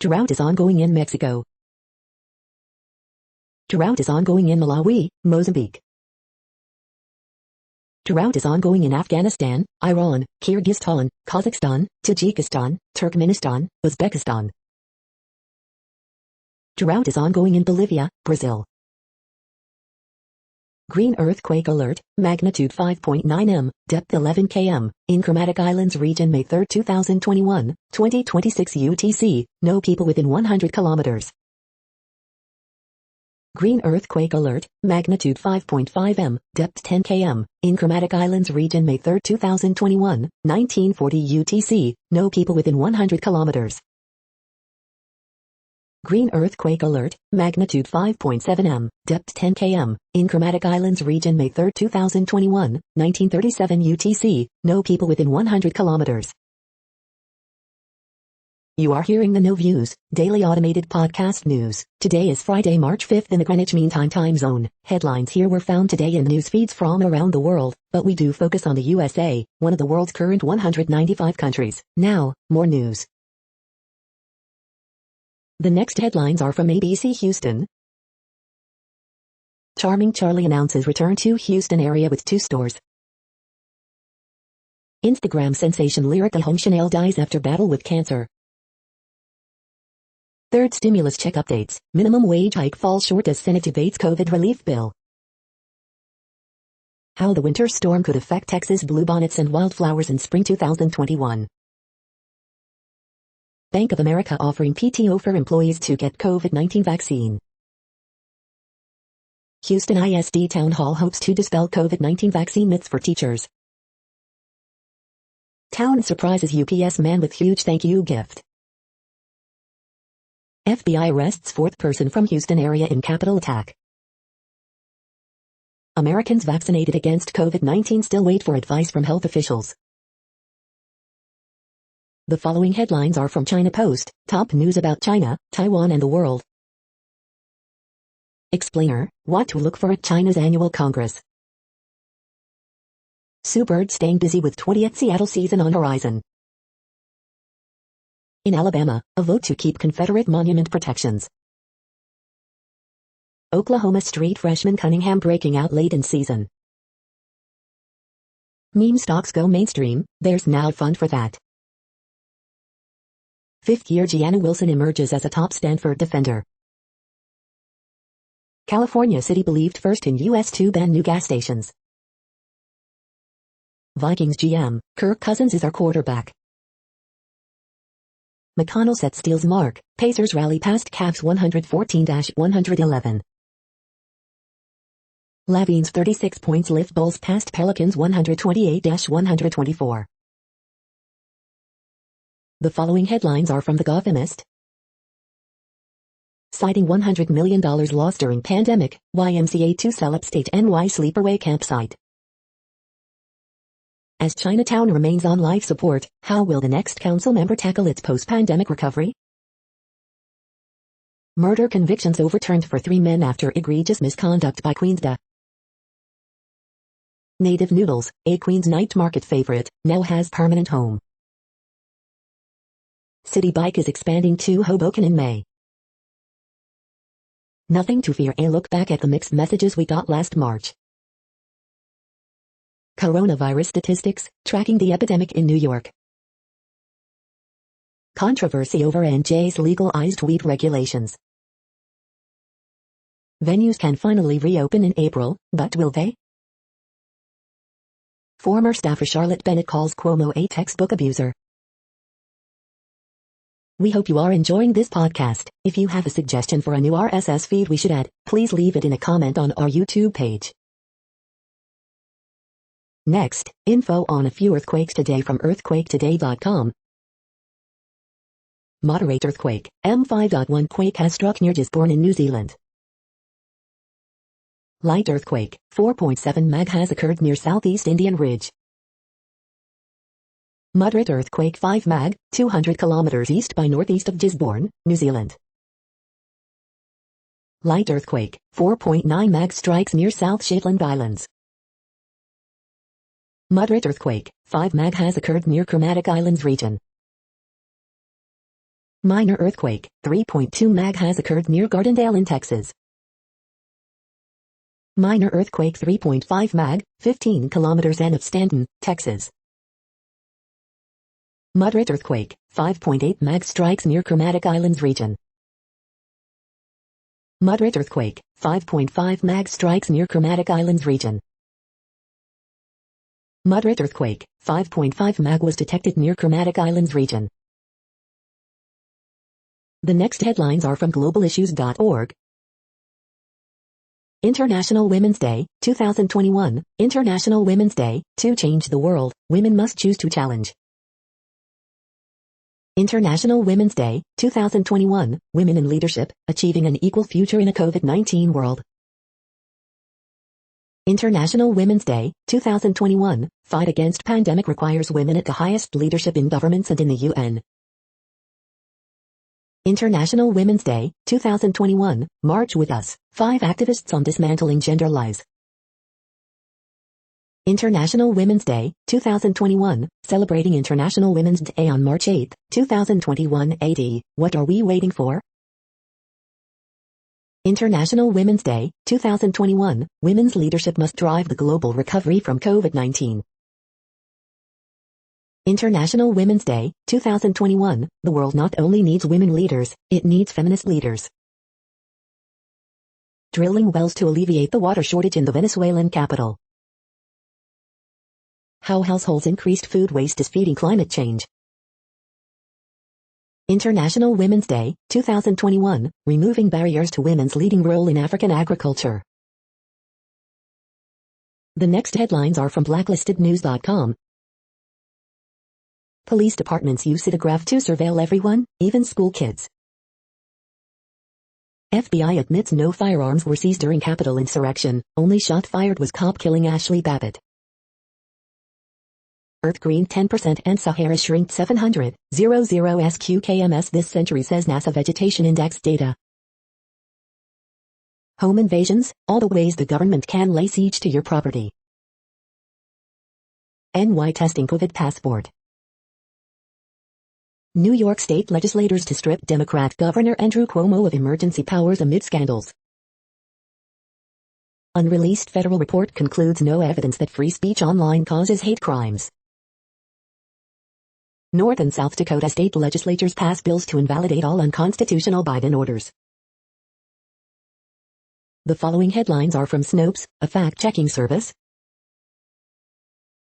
Drought is ongoing in Mexico. Drought is ongoing in Malawi, Mozambique. Drought is ongoing in Afghanistan, Iran, Kyrgyzstan, Kazakhstan, Tajikistan, Turkmenistan, Uzbekistan. Drought is ongoing in Bolivia, Brazil. Green earthquake alert, magnitude 5.9 m, depth 11 km, in Kermadec Islands region May 3, 2021, 2026 UTC, no people within 100 kilometers. Green earthquake alert, magnitude 5.5 m, depth 10 km, in Kermadec Islands region May 3, 2021, 1940 UTC, no people within 100 kilometers. Green earthquake alert, magnitude 5.7 m, depth 10 km, in Kermadec Islands region May 3, 2021, 1937 UTC, no people within 100 kilometers. You are hearing the No Views, daily automated podcast news. Today is Friday, March 5th in the Greenwich Mean Time zone. Headlines here were found today in news feeds from around the world, but we do focus on the USA, one of the world's current 195 countries. Now, more news. The next headlines are from ABC Houston. Charming Charlie announces return to Houston area with 2 stores. Instagram sensation Lyrica Home Chanel dies after battle with cancer. Third stimulus check updates, minimum wage hike falls short as Senate debates COVID relief bill. How the winter storm could affect Texas bluebonnets and wildflowers in spring 2021. Bank of America offering PTO for employees to get COVID-19 vaccine. Houston ISD Town Hall hopes to dispel COVID-19 vaccine myths for teachers. Town surprises UPS man with huge thank you gift. FBI arrests 4th person from Houston area in Capitol attack. Americans vaccinated against COVID-19 still wait for advice from health officials. The following headlines are from China Post, top news about China, Taiwan and the world. Explainer, what to look for at China's annual Congress. Sue Bird staying busy with 20th Seattle season on horizon. In Alabama, a vote to keep Confederate monument protections. Oklahoma street freshman Cunningham breaking out late in season. Meme stocks go mainstream, there's now fund for that. 5th-year Gianna Wilson emerges as a top Stanford defender. California city believed first in U.S. to ban new gas stations. Vikings GM, Kirk Cousins is our quarterback. McConnell sets Steele's mark, Pacers rally past Cavs 114-111. Lavine's 36 points lift Bulls past Pelicans 128-124. The following headlines are from The Gothamist. Citing $100 million lost during pandemic, YMCA to sell upstate NY sleepaway campsite. As Chinatown remains on life support, how will the next council member tackle its post-pandemic recovery? Murder convictions overturned for 3 men after egregious misconduct by Queensda. Native Noodles, a Queens night market favorite, now has permanent home. City Bike is expanding to Hoboken in May. Nothing to fear, a look back at the mixed messages we got last March. Coronavirus statistics, tracking the epidemic in New York. Controversy over NJ's legalized weed regulations. Venues can finally reopen in April, but will they? Former staffer Charlotte Bennett calls Cuomo a textbook abuser. We hope you are enjoying this podcast. If you have a suggestion for a new RSS feed we should add, please leave it in a comment on our YouTube page. Next, info on a few earthquakes today from earthquaketoday.com. Moderate earthquake, M5.1 quake has struck near Gisborne in New Zealand. Light earthquake, 4.7 mag has occurred near Southeast Indian Ridge. Moderate earthquake 5 mag, 200 kilometers east by northeast of Gisborne, New Zealand. Light earthquake, 4.9 mag strikes near South Shetland Islands. Moderate earthquake, 5 mag has occurred near Kermadec Islands region. Minor earthquake, 3.2 mag has occurred near Gardendale in Texas. Minor earthquake 3.5 mag, 15 kilometers N of Stanton, Texas. Moderate earthquake, 5.8 mag strikes near Kermadec Islands region. Moderate earthquake, 5.5 mag strikes near Kermadec Islands region. Moderate earthquake, 5.5 mag was detected near Kermadec Islands region. The next headlines are from globalissues.org. International Women's Day, 2021, International Women's Day, to change the world, women must choose to challenge. International Women's Day, 2021, Women in Leadership, Achieving an Equal Future in a COVID-19 World. International Women's Day, 2021, Fight Against Pandemic Requires Women at the Highest Leadership in Governments and in the UN. International Women's Day, 2021, March with Us, 5 activists on dismantling gender lies. International Women's Day, 2021, celebrating International Women's Day on March 8, 2021 AD, what are we waiting for? International Women's Day, 2021, women's leadership must drive the global recovery from COVID-19. International Women's Day, 2021, the world not only needs women leaders, it needs feminist leaders. Drilling wells to alleviate the water shortage in the Venezuelan capital. How households increased food waste is feeding climate change. International Women's Day, 2021, removing barriers to women's leading role in African agriculture. The next headlines are from blacklistednews.com. Police departments use Citigraph to surveil everyone, even school kids. FBI admits no firearms were seized during Capitol insurrection, only shot fired was cop killing Ashley Babbitt. Earth greened 10% and Sahara shrinked 700, 00 SQKMS this century says NASA Vegetation Index data. Home invasions, all the ways the government can lay siege to your property. NY testing COVID passport. New York State legislators to strip Democrat Governor Andrew Cuomo of emergency powers amid scandals. Unreleased federal report concludes no evidence that free speech online causes hate crimes. North and South Dakota state legislatures pass bills to invalidate all unconstitutional Biden orders. The following headlines are from Snopes, a fact-checking service.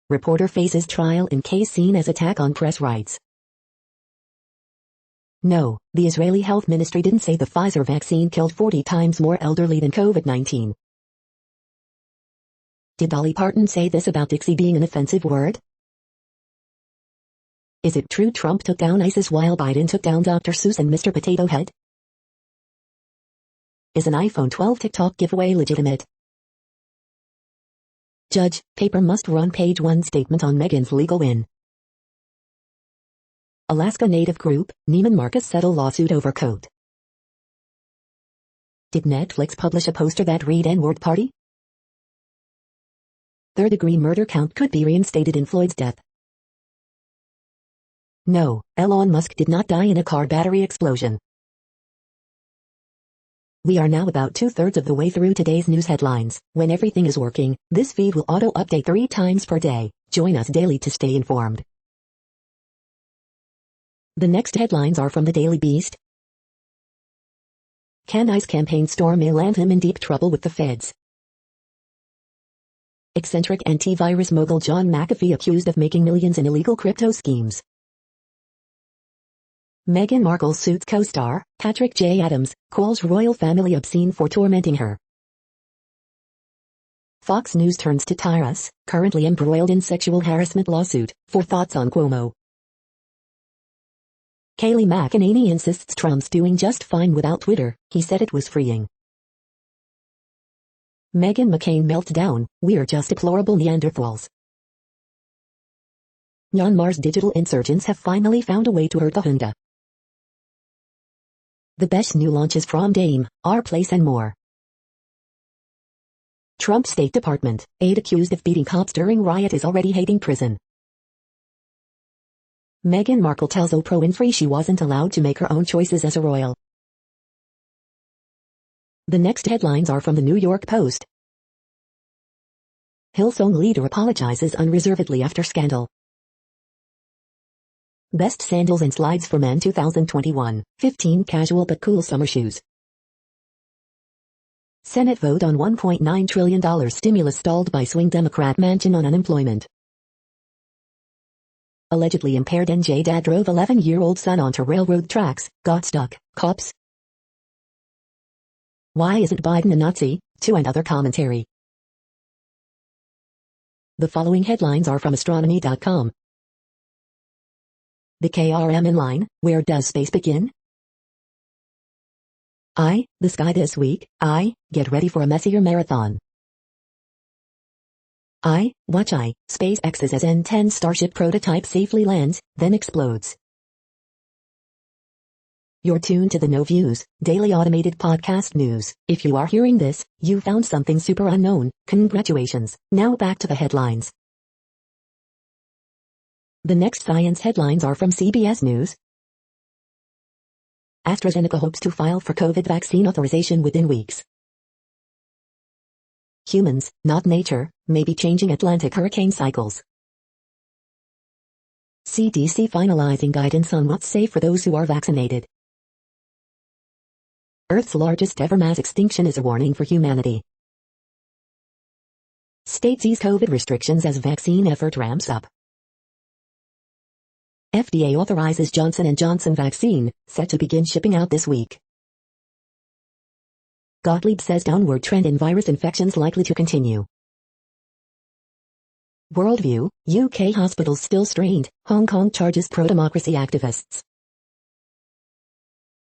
Reporter faces trial in case seen as attack on press rights. No, the Israeli health ministry didn't say the Pfizer vaccine killed 40 times more elderly than COVID-19. Did Dolly Parton say this about Dixie being an offensive word? Is it true Trump took down ISIS while Biden took down Dr. Seuss and Mr. Potato Head? Is an iPhone 12 TikTok giveaway legitimate? Judge, paper must run page 1 statement on Meghan's legal win. Alaska Native group, Neiman Marcus settle lawsuit over coat. Did Netflix publish a poster that read N-word party? Third-degree murder count could be reinstated in Floyd's death. No, Elon Musk did not die in a car battery explosion. We are now about 2/3 of the way through today's news headlines. When everything is working, this feed will auto-update 3 times per day. Join us daily to stay informed. The next headlines are from the Daily Beast. Kany's campaign storm may land him in deep trouble with the feds. Eccentric antivirus mogul John McAfee accused of making millions in illegal crypto schemes. Meghan Markle suits co-star, Patrick J. Adams, calls royal family obscene for tormenting her. Fox News turns to Tyrus, currently embroiled in sexual harassment lawsuit, for thoughts on Cuomo. Kayleigh McEnany insists Trump's doing just fine without Twitter, he said it was freeing. Meghan McCain meltdown, we're just deplorable Neanderthals. Myanmar's digital insurgents have finally found a way to hurt the Rohingya. The best new launches from Dame, Our Place and more. Trump State Department, aide accused of beating cops during riot is already hating prison. Meghan Markle tells Oprah Winfrey she wasn't allowed to make her own choices as a royal. The next headlines are from the New York Post. Hillsong leader apologizes unreservedly after scandal. Best sandals and slides for men 2021, 15 casual but cool summer shoes. Senate vote on $1.9 trillion stimulus stalled by swing Democrat Manchin on unemployment. Allegedly impaired NJ dad drove 11-year-old son onto railroad tracks, got stuck, cops. Why isn't Biden a Nazi? To and other commentary. The following headlines are from astronomy.com. The KRM in line, where does space begin? I, the sky this week, get ready for a messier marathon. Watch SpaceX's SN-10 Starship prototype safely lands, then explodes. You're tuned to the No Views, daily automated podcast news. If you are hearing this, you found something super unknown. Congratulations. Now back to the headlines. The next science headlines are from CBS News. AstraZeneca hopes to file for COVID vaccine authorization within weeks. Humans, not nature, may be changing Atlantic hurricane cycles. CDC finalizing guidance on what's safe for those who are vaccinated. Earth's largest ever mass extinction is a warning for humanity. States ease COVID restrictions as vaccine effort ramps up. FDA authorizes Johnson & Johnson vaccine, set to begin shipping out this week. Gottlieb says downward trend in virus infections likely to continue. Worldview, UK hospitals still strained, Hong Kong charges pro-democracy activists.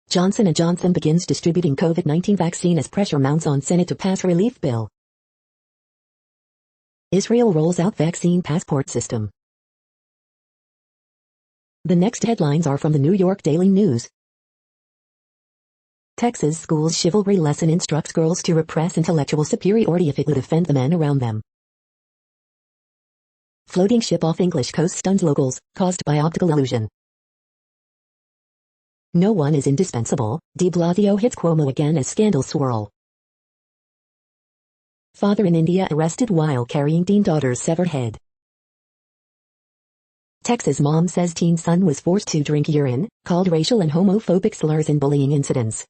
Johnson & Johnson begins distributing COVID-19 vaccine as pressure mounts on Senate to pass relief bill. Israel rolls out vaccine passport system. The next headlines are from the New York Daily News. Texas school's chivalry lesson instructs girls to repress intellectual superiority if it would offend the men around them. Floating ship off English coast stuns locals, caused by optical illusion. No one is indispensable, de Blasio hits Cuomo again as scandals swirl. Father in India arrested while carrying teen daughter's severed head. Texas mom says teen son was forced to drink urine, called racial and homophobic slurs in bullying incidents.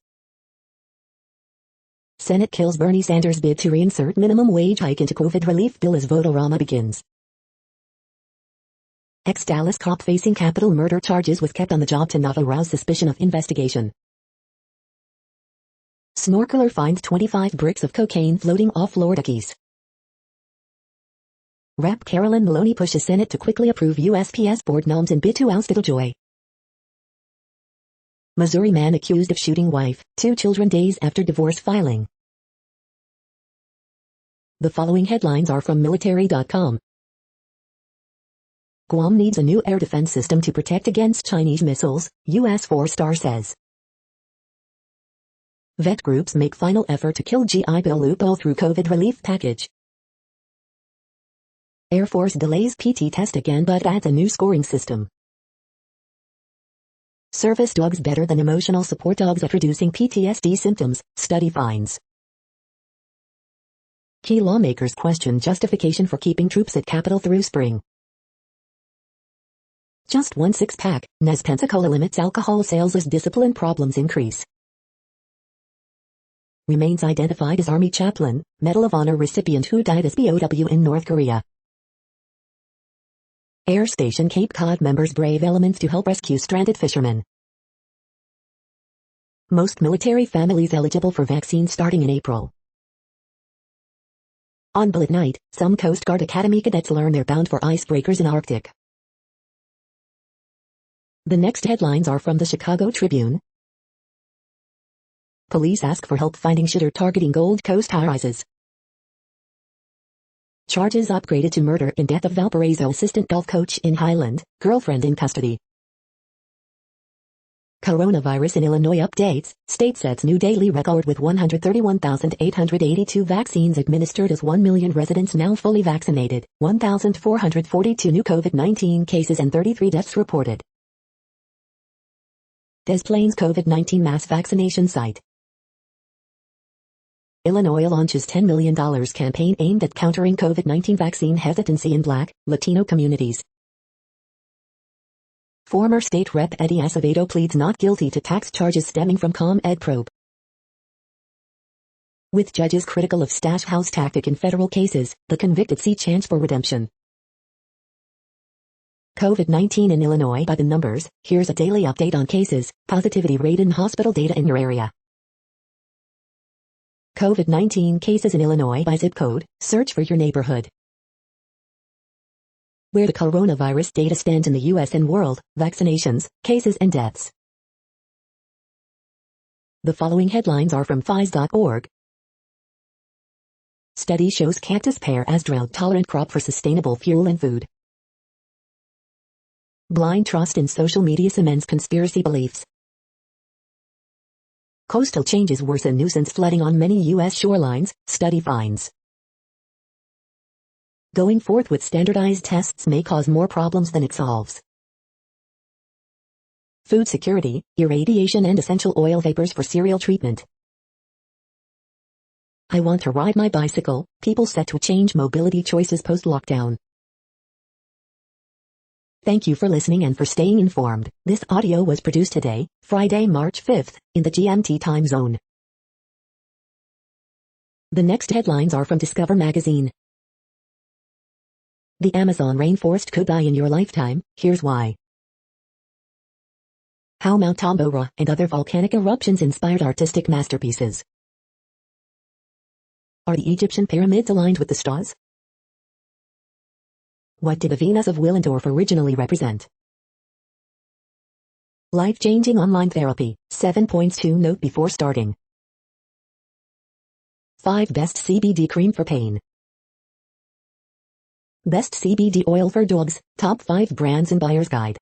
Senate kills Bernie Sanders' bid to reinsert minimum wage hike into COVID relief bill as vote-a-rama begins. Ex-Dallas cop facing capital murder charges was kept on the job to not arouse suspicion of investigation. Snorkeler finds 25 bricks of cocaine floating off Florida Keys. Rep. Carolyn Maloney pushes Senate to quickly approve USPS board noms in bid to oust Joy. Missouri man accused of shooting wife, 2 children days after divorce filing. The following headlines are from military.com. Guam needs a new air defense system to protect against Chinese missiles, U.S. 4-star says. Vet groups make final effort to kill GI Bill loophole through COVID relief package. Air Force delays PT test again but adds a new scoring system. Service dogs better than emotional support dogs at reducing PTSD symptoms, study finds. Key lawmakers question justification for keeping troops at Capitol through spring. Just 1 6-pack, Nez Pensacola limits alcohol sales as discipline problems increase. Remains identified as Army chaplain, Medal of Honor recipient who died as POW in North Korea. Air Station Cape Cod members brave elements to help rescue stranded fishermen. Most military families eligible for vaccine starting in April. On bullet night, some Coast Guard Academy cadets learn they're bound for icebreakers in Arctic. The next headlines are from the Chicago Tribune. Police ask for help finding shooter targeting Gold Coast high-rises. Charges upgraded to murder in death of Valparaiso assistant golf coach in Highland, girlfriend in custody. Coronavirus in Illinois updates, state sets new daily record with 131,882 vaccines administered as 1 million residents now fully vaccinated, 1,442 new COVID-19 cases and 33 deaths reported. Des Plaines COVID-19 mass vaccination site. Illinois launches $10 million campaign aimed at countering COVID-19 vaccine hesitancy in Black, Latino communities. Former State Rep. Eddie Acevedo pleads not guilty to tax charges stemming from ComEd probe. With judges critical of stash house tactic in federal cases, the convicted see chance for redemption. COVID-19 in Illinois by the numbers, here's a daily update on cases, positivity rate and hospital data in your area. COVID-19 cases in Illinois by zip code, search for your neighborhood. Where the coronavirus data stands in the US and world, vaccinations, cases and deaths. The following headlines are from phys.org. Study shows cactus pear as drought-tolerant crop for sustainable fuel and food. Blind trust in social media cements conspiracy beliefs. Coastal changes worsen nuisance flooding on many U.S. shorelines, study finds. Going forth with standardized tests may cause more problems than it solves. Food security, irradiation and essential oil vapors for cereal treatment. I want to ride my bicycle, people set to change mobility choices post-lockdown. Thank you for listening and for staying informed. This audio was produced today, Friday, March 5th, in the GMT time zone. The next headlines are from Discover magazine. The Amazon rainforest could die in your lifetime, here's why. How Mount Tambora and other volcanic eruptions inspired artistic masterpieces. Are the Egyptian pyramids aligned with the stars? What did the Venus of Willendorf originally represent? Life-changing online therapy, 7 points to note before starting. 5 best CBD cream for pain. Best CBD oil for dogs, top 5 brands in buyer's guide.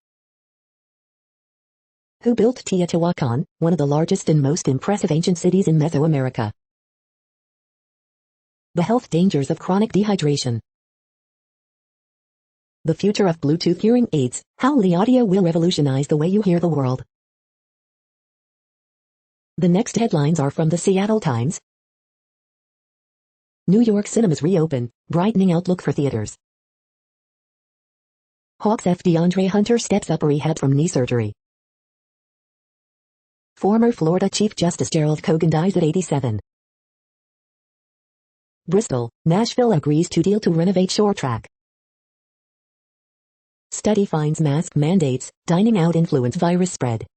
Who built Teotihuacan, one of the largest and most impressive ancient cities in Mesoamerica? The health dangers of chronic dehydration. The future of Bluetooth hearing aids, how the audio will revolutionize the way you hear the world. The next headlines are from the Seattle Times. New York cinemas reopen, brightening outlook for theaters. Hawks F. DeAndre Hunter steps up rehab from knee surgery. Former Florida Chief Justice Gerald Cogan dies at 87. Bristol, Nashville agrees to deal to renovate shore track. Study finds mask mandates, dining out influence virus spread.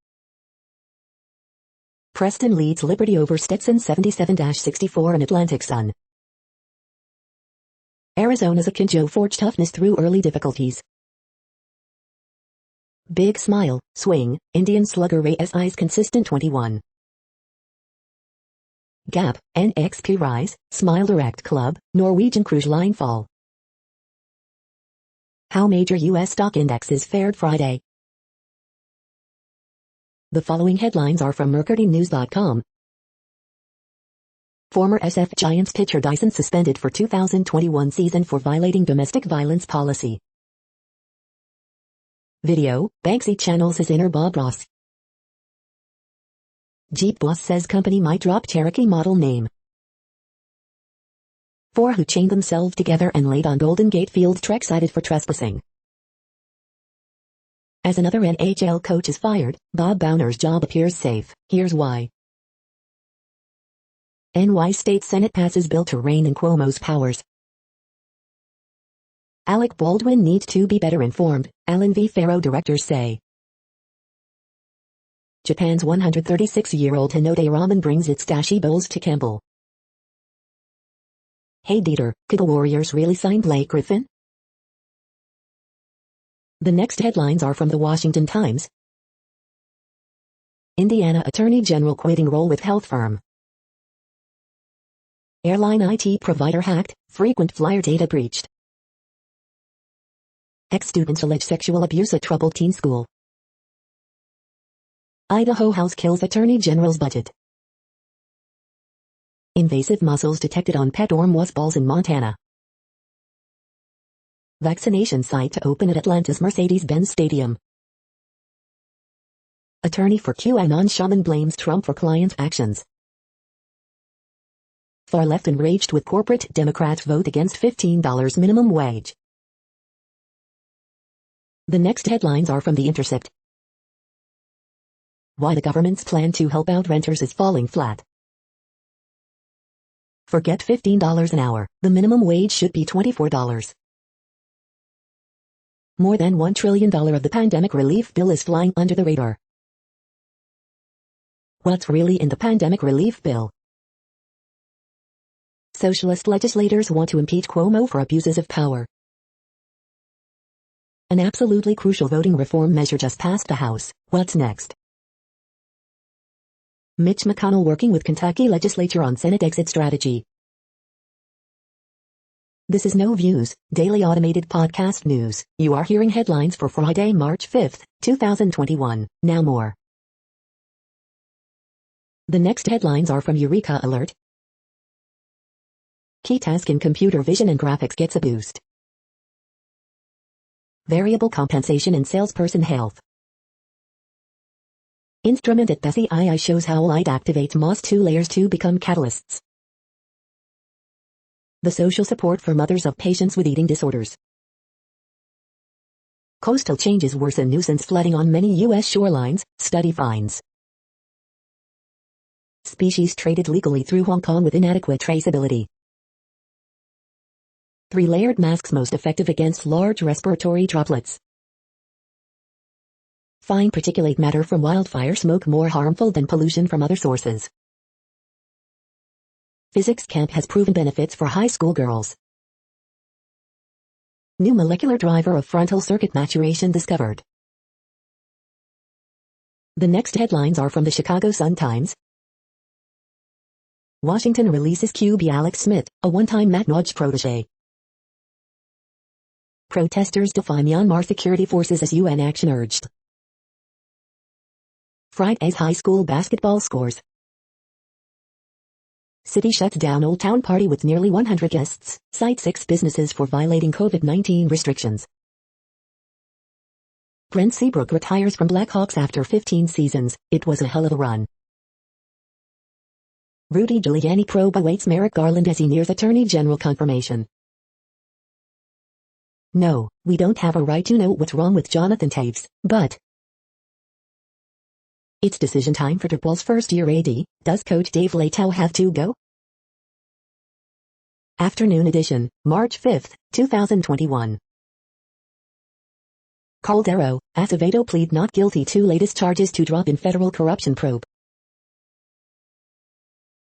Preston leads Liberty over Stetson 77-64 in Atlantic Sun. Arizona's Akinjo forged toughness through early difficulties. Big Smile, Swing, Indian slugger Ray SI's consistent 21. Gap, NXP rise, Smile Direct Club, Norwegian Cruise Line fall. How major U.S. stock indexes fared Friday. The following headlines are from MercuryNews.com. Former SF Giants pitcher Dyson suspended for 2021 season for violating domestic violence policy. Video, Banksy channels his inner Bob Ross. Jeep boss says company might drop Cherokee model name. 4 who chained themselves together and laid on Golden Gate Field Trek cited for trespassing. As another NHL coach is fired, Bob Bauner's job appears safe, here's why. NY State Senate passes bill to rein in Cuomo's powers. Alec Baldwin needs to be better informed, Allen V. Farrow directors say. Japan's 136-year-old Hinode ramen brings its dashi bowls to Campbell. Hey Dieter, could the Warriors really sign Blake Griffin? The next headlines are from the Washington Times. Indiana Attorney General quitting role with health firm. Airline IT provider hacked, frequent flyer data breached. Ex-students allege sexual abuse at troubled teen school. Idaho House kills Attorney General's budget. Invasive mussels detected on pet orm wasp balls in Montana. Vaccination site to open at Atlanta's Mercedes-Benz Stadium. Attorney for QAnon shaman blames Trump for client's actions. Far left enraged with corporate Democrats vote against $15 minimum wage. The next headlines are from The Intercept. Why the government's plan to help out renters is falling flat. Forget $15 an hour, the minimum wage should be $24. More than $1 trillion of the pandemic relief bill is flying under the radar. What's really in the pandemic relief bill? Socialist legislators want to impeach Cuomo for abuses of power. An absolutely crucial voting reform measure just passed the House. What's next? Mitch McConnell working with Kentucky legislature on Senate exit strategy. This is No Views, daily automated podcast news. You are hearing headlines for Friday, March 5th, 2021. Now more. The next headlines are from Eureka Alert. Key task in computer vision and graphics gets a boost. Variable compensation in salesperson health. Instrument at Bessie II shows how light activates MOS2 layers to become catalysts. The social support for mothers of patients with eating disorders. Coastal changes worsen nuisance flooding on many U.S. shorelines, study finds. Species traded legally through Hong Kong with inadequate traceability. 3-layered masks most effective against large respiratory droplets. Fine particulate matter from wildfire smoke more harmful than pollution from other sources. Physics camp has proven benefits for high school girls. New molecular driver of frontal circuit maturation discovered. The next headlines are from the Chicago Sun-Times. Washington releases QB Alex Smith, a one-time Matt Nodge protege. Protesters defy Myanmar security forces as UN action urged. Friday's high school basketball scores. City shuts down Old Town party with nearly 100 guests, cite 6 businesses for violating COVID-19 restrictions. Brent Seabrook retires from Blackhawks after 15 seasons, it was a hell of a run. Rudy Giuliani probe awaits Merrick Garland as he nears Attorney General confirmation. No, we don't have a right to know what's wrong with Jonathan Taves, but it's decision time for Triple's first-year AD. Does Coach Dave Leitao have to go? Afternoon edition, March 5th, 2021. Caldero, Acevedo plead not guilty to latest charges to drop in federal corruption probe.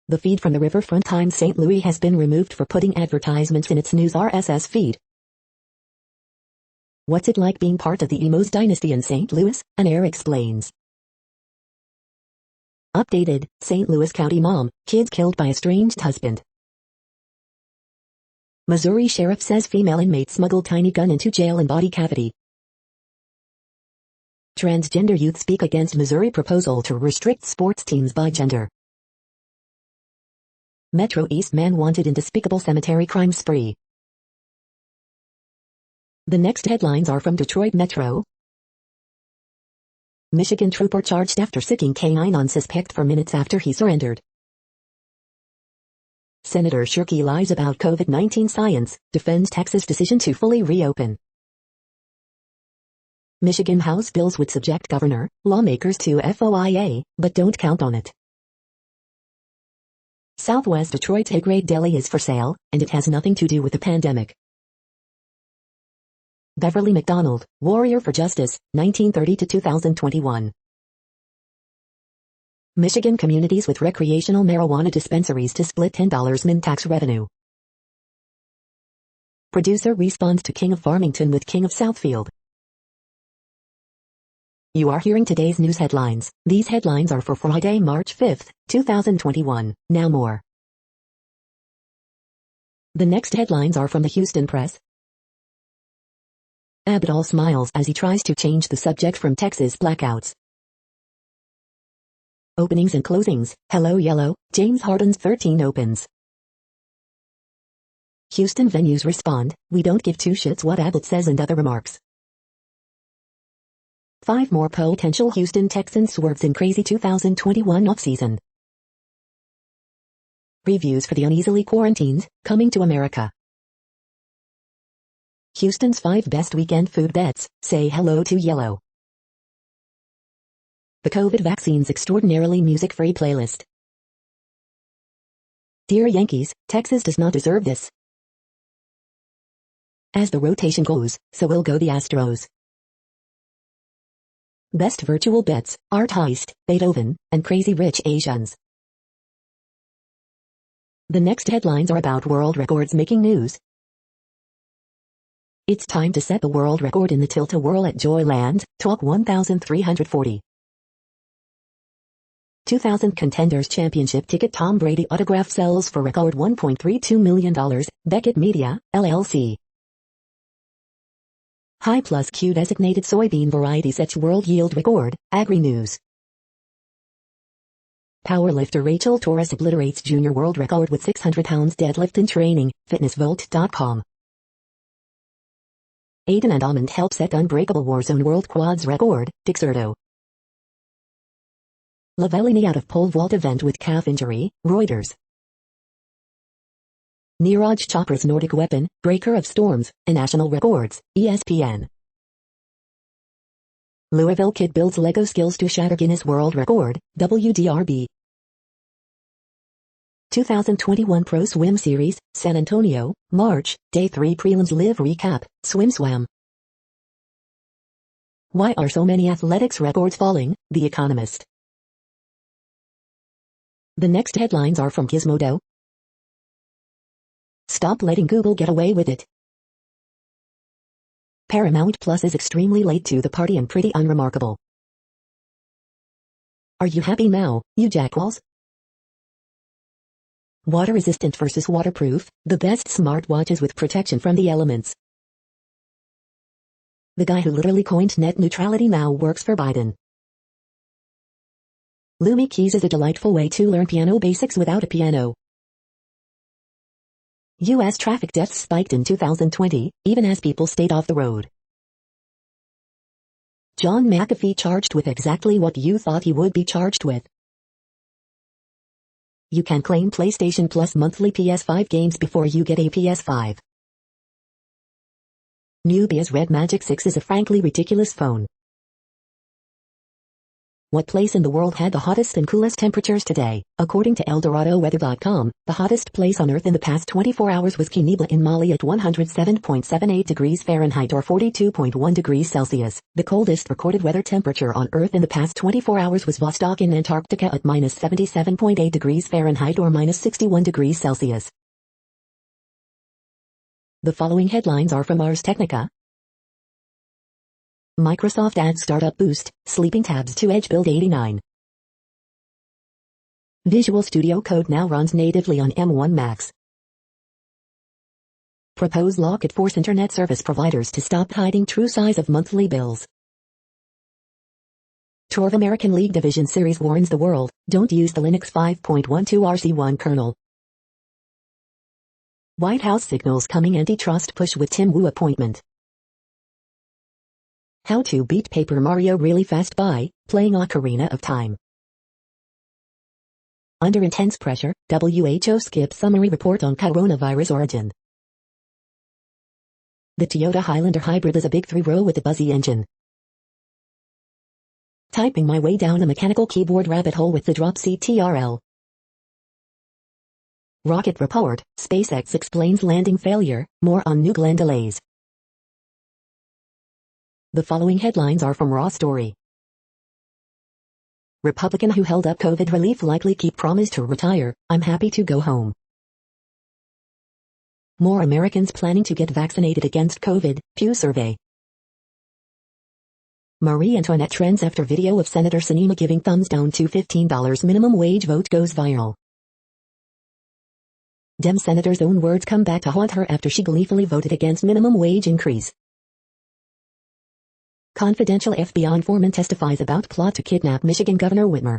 The feed from the Riverfront Times St. Louis has been removed for putting advertisements in its news RSS feed. What's it like being part of the Emos dynasty in St. Louis? An heir explains. Updated, St. Louis County mom, kids killed by estranged husband. Missouri sheriff says female inmate smuggled tiny gun into jail and body cavity. Transgender youth speak against Missouri proposal to restrict sports teams by gender. Metro East man wanted in despicable cemetery crime spree. The next headlines are from Detroit Metro. Michigan trooper charged after sicking canine on suspect for minutes after he surrendered. Senator Shirky lies about COVID-19 science, defends Texas decision to fully reopen. Michigan House bills would subject governor, lawmakers to FOIA, but don't count on it. Southwest Detroit's A-grade deli is for sale, and it has nothing to do with the pandemic. Beverly McDonald, Warrior for Justice, 1930 to 2021. Michigan communities with recreational marijuana dispensaries to split $10 min tax revenue. Producer responds to King of Farmington with King of Southfield. You are hearing today's news headlines. These headlines are for Friday, March 5th, 2021. Now more. The next headlines are from the Houston Press. Abdul smiles as he tries to change the subject from Texas blackouts. Openings and closings. Hello Yellow, James Harden's 13 opens. Houston venues respond, we don't give two shits what Abbott says and other remarks. 5 more potential Houston Texans swerves in crazy 2021 offseason. Reviews for the uneasily quarantined, coming to America. Houston's 5 best weekend food bets, say hello to Yellow. The COVID vaccine's extraordinarily music-free playlist. Dear Yankees, Texas does not deserve this. As the rotation goes, so will go the Astros. Best virtual bets, Art Heist, Beethoven, and Crazy Rich Asians. The next headlines are about world records making news. It's time to set the world record in the tilt-a-whirl at Joyland, Talk 1340. 2000 Contenders Championship ticket Tom Brady autograph sells for record $1.32 million, Beckett Media, LLC. High plus Q designated soybean variety sets world yield record, Agri-News. Powerlifter Rachel Torres obliterates junior world record with 600 pounds deadlift in training, fitnessvault.com. Aiden and Almond help set unbreakable Warzone world quads record, Dixerto. Lavellini out of pole vault event with calf injury, Reuters. Neeraj Chopra's Nordic weapon, breaker of storms, and national records, ESPN. Louisville kid builds Lego skills to shatter Guinness World Record, WDRB. 2021 Pro Swim Series, San Antonio, March, Day 3 Prelims Live Recap, SwimSwam. Why are so many athletics records falling? The Economist. The next headlines are from Gizmodo. Stop letting Google get away with it. Paramount Plus is extremely late to the party and pretty unremarkable. Are you happy now, you jackwalls? Water resistant versus waterproof, the best smartwatches with protection from the elements. The guy who literally coined net neutrality now works for Biden. Lumi Keys is a delightful way to learn piano basics without a piano. U.S. traffic deaths spiked in 2020, even as people stayed off the road. John McAfee charged with exactly what you thought he would be charged with. You can claim PlayStation Plus monthly PS5 games before you get a PS5. Nubia's Red Magic 6 is a frankly ridiculous phone. What place in the world had the hottest and coolest temperatures today? According to ElDoradoWeather.com, the hottest place on Earth in the past 24 hours was Kinibla in Mali at 107.78 degrees Fahrenheit or 42.1 degrees Celsius. The coldest recorded weather temperature on Earth in the past 24 hours was Vostok in Antarctica at minus 77.8 degrees Fahrenheit or minus 61 degrees Celsius. The following headlines are from Ars Technica. Microsoft adds startup boost, sleeping tabs to Edge Build 89. Visual Studio Code now runs natively on M1 Macs. Propose law could force internet service providers to stop hiding true size of monthly bills. Tour of American League Division Series warns the world, don't use the Linux 5.12 RC1 kernel. White House signals coming antitrust push with Tim Wu appointment. How to beat Paper Mario really fast by playing Ocarina of Time. Under intense pressure, WHO skips summary report on coronavirus origin. The Toyota Highlander hybrid is a big three-row with a buzzy engine. Typing my way down a mechanical keyboard rabbit hole with the drop C TRL. Rocket report, SpaceX explains landing failure, more on New Glenn delays. The following headlines are from Raw Story. Republican who held up COVID relief likely keep promise to retire, I'm happy to go home. More Americans planning to get vaccinated against COVID, Pew survey. Marie Antoinette trends after video of Senator Sinema giving thumbs down to $15 minimum wage vote goes viral. Dem senator's own words come back to haunt her after she gleefully voted against minimum wage increase. Confidential FBI informant testifies about plot to kidnap Michigan Governor Whitmer.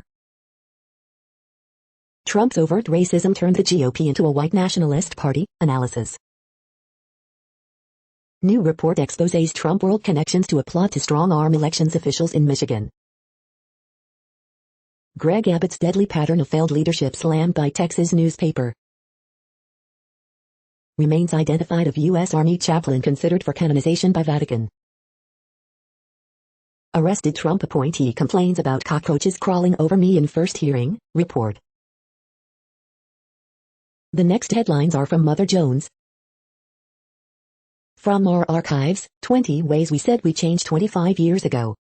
Trump's overt racism turned the GOP into a white nationalist party, analysis. New report exposes Trump world connections to a plot to strong-arm elections officials in Michigan. Greg Abbott's deadly pattern of failed leadership slammed by Texas newspaper. Remains identified of U.S. Army chaplain considered for canonization by Vatican. Arrested Trump appointee complains about cockroaches crawling over me in first hearing, report. The next headlines are from Mother Jones. From our archives, 20 ways we said we changed 25 years ago.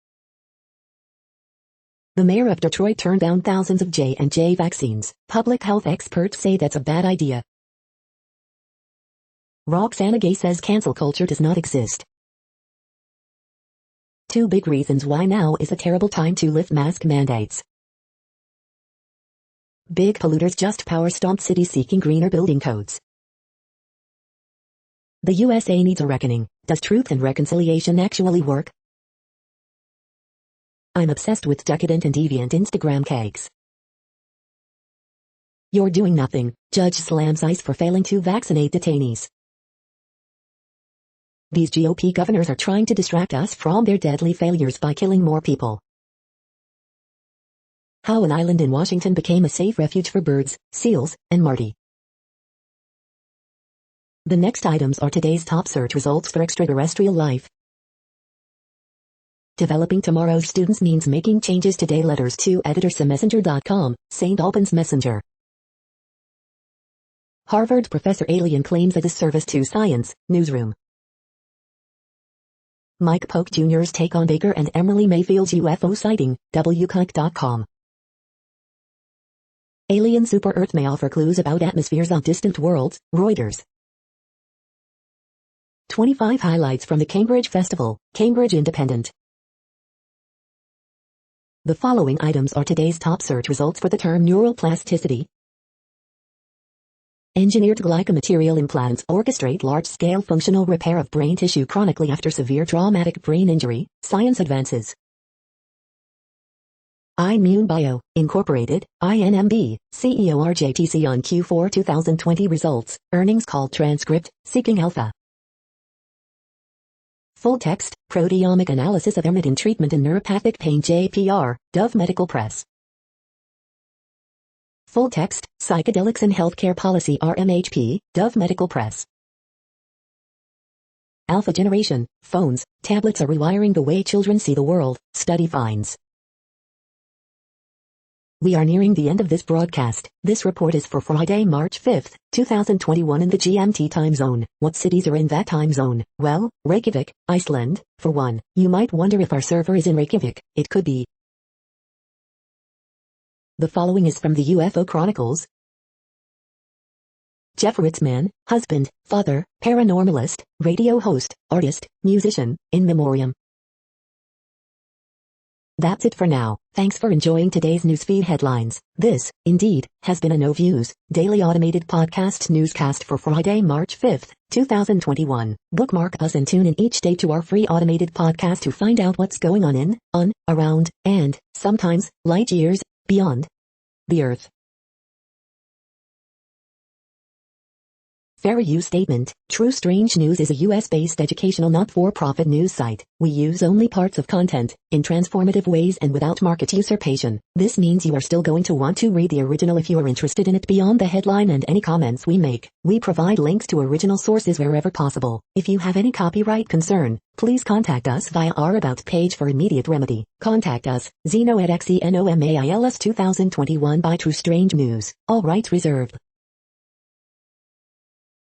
The mayor of Detroit turned down thousands of J&J vaccines. Public health experts say that's a bad idea. Roxana Gay says cancel culture does not exist. 2 big reasons why now is a terrible time to lift mask mandates. Big polluters just power stomp cities seeking greener building codes. The USA needs a reckoning. Does truth and reconciliation actually work? I'm obsessed with decadent and deviant Instagram cakes. You're doing nothing. Judge slams ICE for failing to vaccinate detainees. These GOP governors are trying to distract us from their deadly failures by killing more people. How an island in Washington became a safe refuge for birds, seals, and marty. The next items are today's top search results for extraterrestrial life. Developing tomorrow's students means making changes today. Letters to editor.messenger.com, St. Albans Messenger. Harvard professor alien claims a disservice to science, newsroom. Mike Polk Jr.'s take on Baker and Emily Mayfield's UFO sighting, wclick.com. Alien super-Earth may offer clues about atmospheres on distant worlds, Reuters. 25 highlights from the Cambridge Festival, Cambridge Independent. The following items are today's top search results for the term neuroplasticity. Engineered glycomaterial implants orchestrate large-scale functional repair of brain tissue chronically after severe traumatic brain injury, science advances. Immune Bio, Incorporated, INMB, CEO RJTC on Q4 2020 results, earnings call transcript, seeking alpha. Full text, proteomic analysis of Emmet in treatment in neuropathic pain JPR, Dove Medical Press. Full text, Psychedelics in Healthcare Policy RMHP, Dove Medical Press. Alpha generation, phones, tablets are rewiring the way children see the world, study finds. We are nearing the end of this broadcast. This report is for Friday, March 5, 2021 in the GMT time zone. What cities are in that time zone? Well, Reykjavik, Iceland, for one. You might wonder if our server is in Reykjavik. It could be. The following is from the UFO Chronicles. Jeff Ritzmann, husband, father, paranormalist, radio host, artist, musician, in memoriam. That's it for now. Thanks for enjoying today's newsfeed headlines. This, indeed, has been a No Views, daily automated podcast newscast for Friday, March 5, 2021. Bookmark us and tune in each day to our free automated podcast to find out what's going on, around, and, sometimes, light years, beyond the Earth. Fair use statement. True Strange News is a US-based educational not-for-profit news site. We use only parts of content, in transformative ways and without market usurpation. This means you are still going to want to read the original if you are interested in it beyond the headline and any comments we make. We provide links to original sources wherever possible. If you have any copyright concern, please contact us via our About page for immediate remedy. Contact us, Zeno at XENOMAILS 2021 by True Strange News. All rights reserved.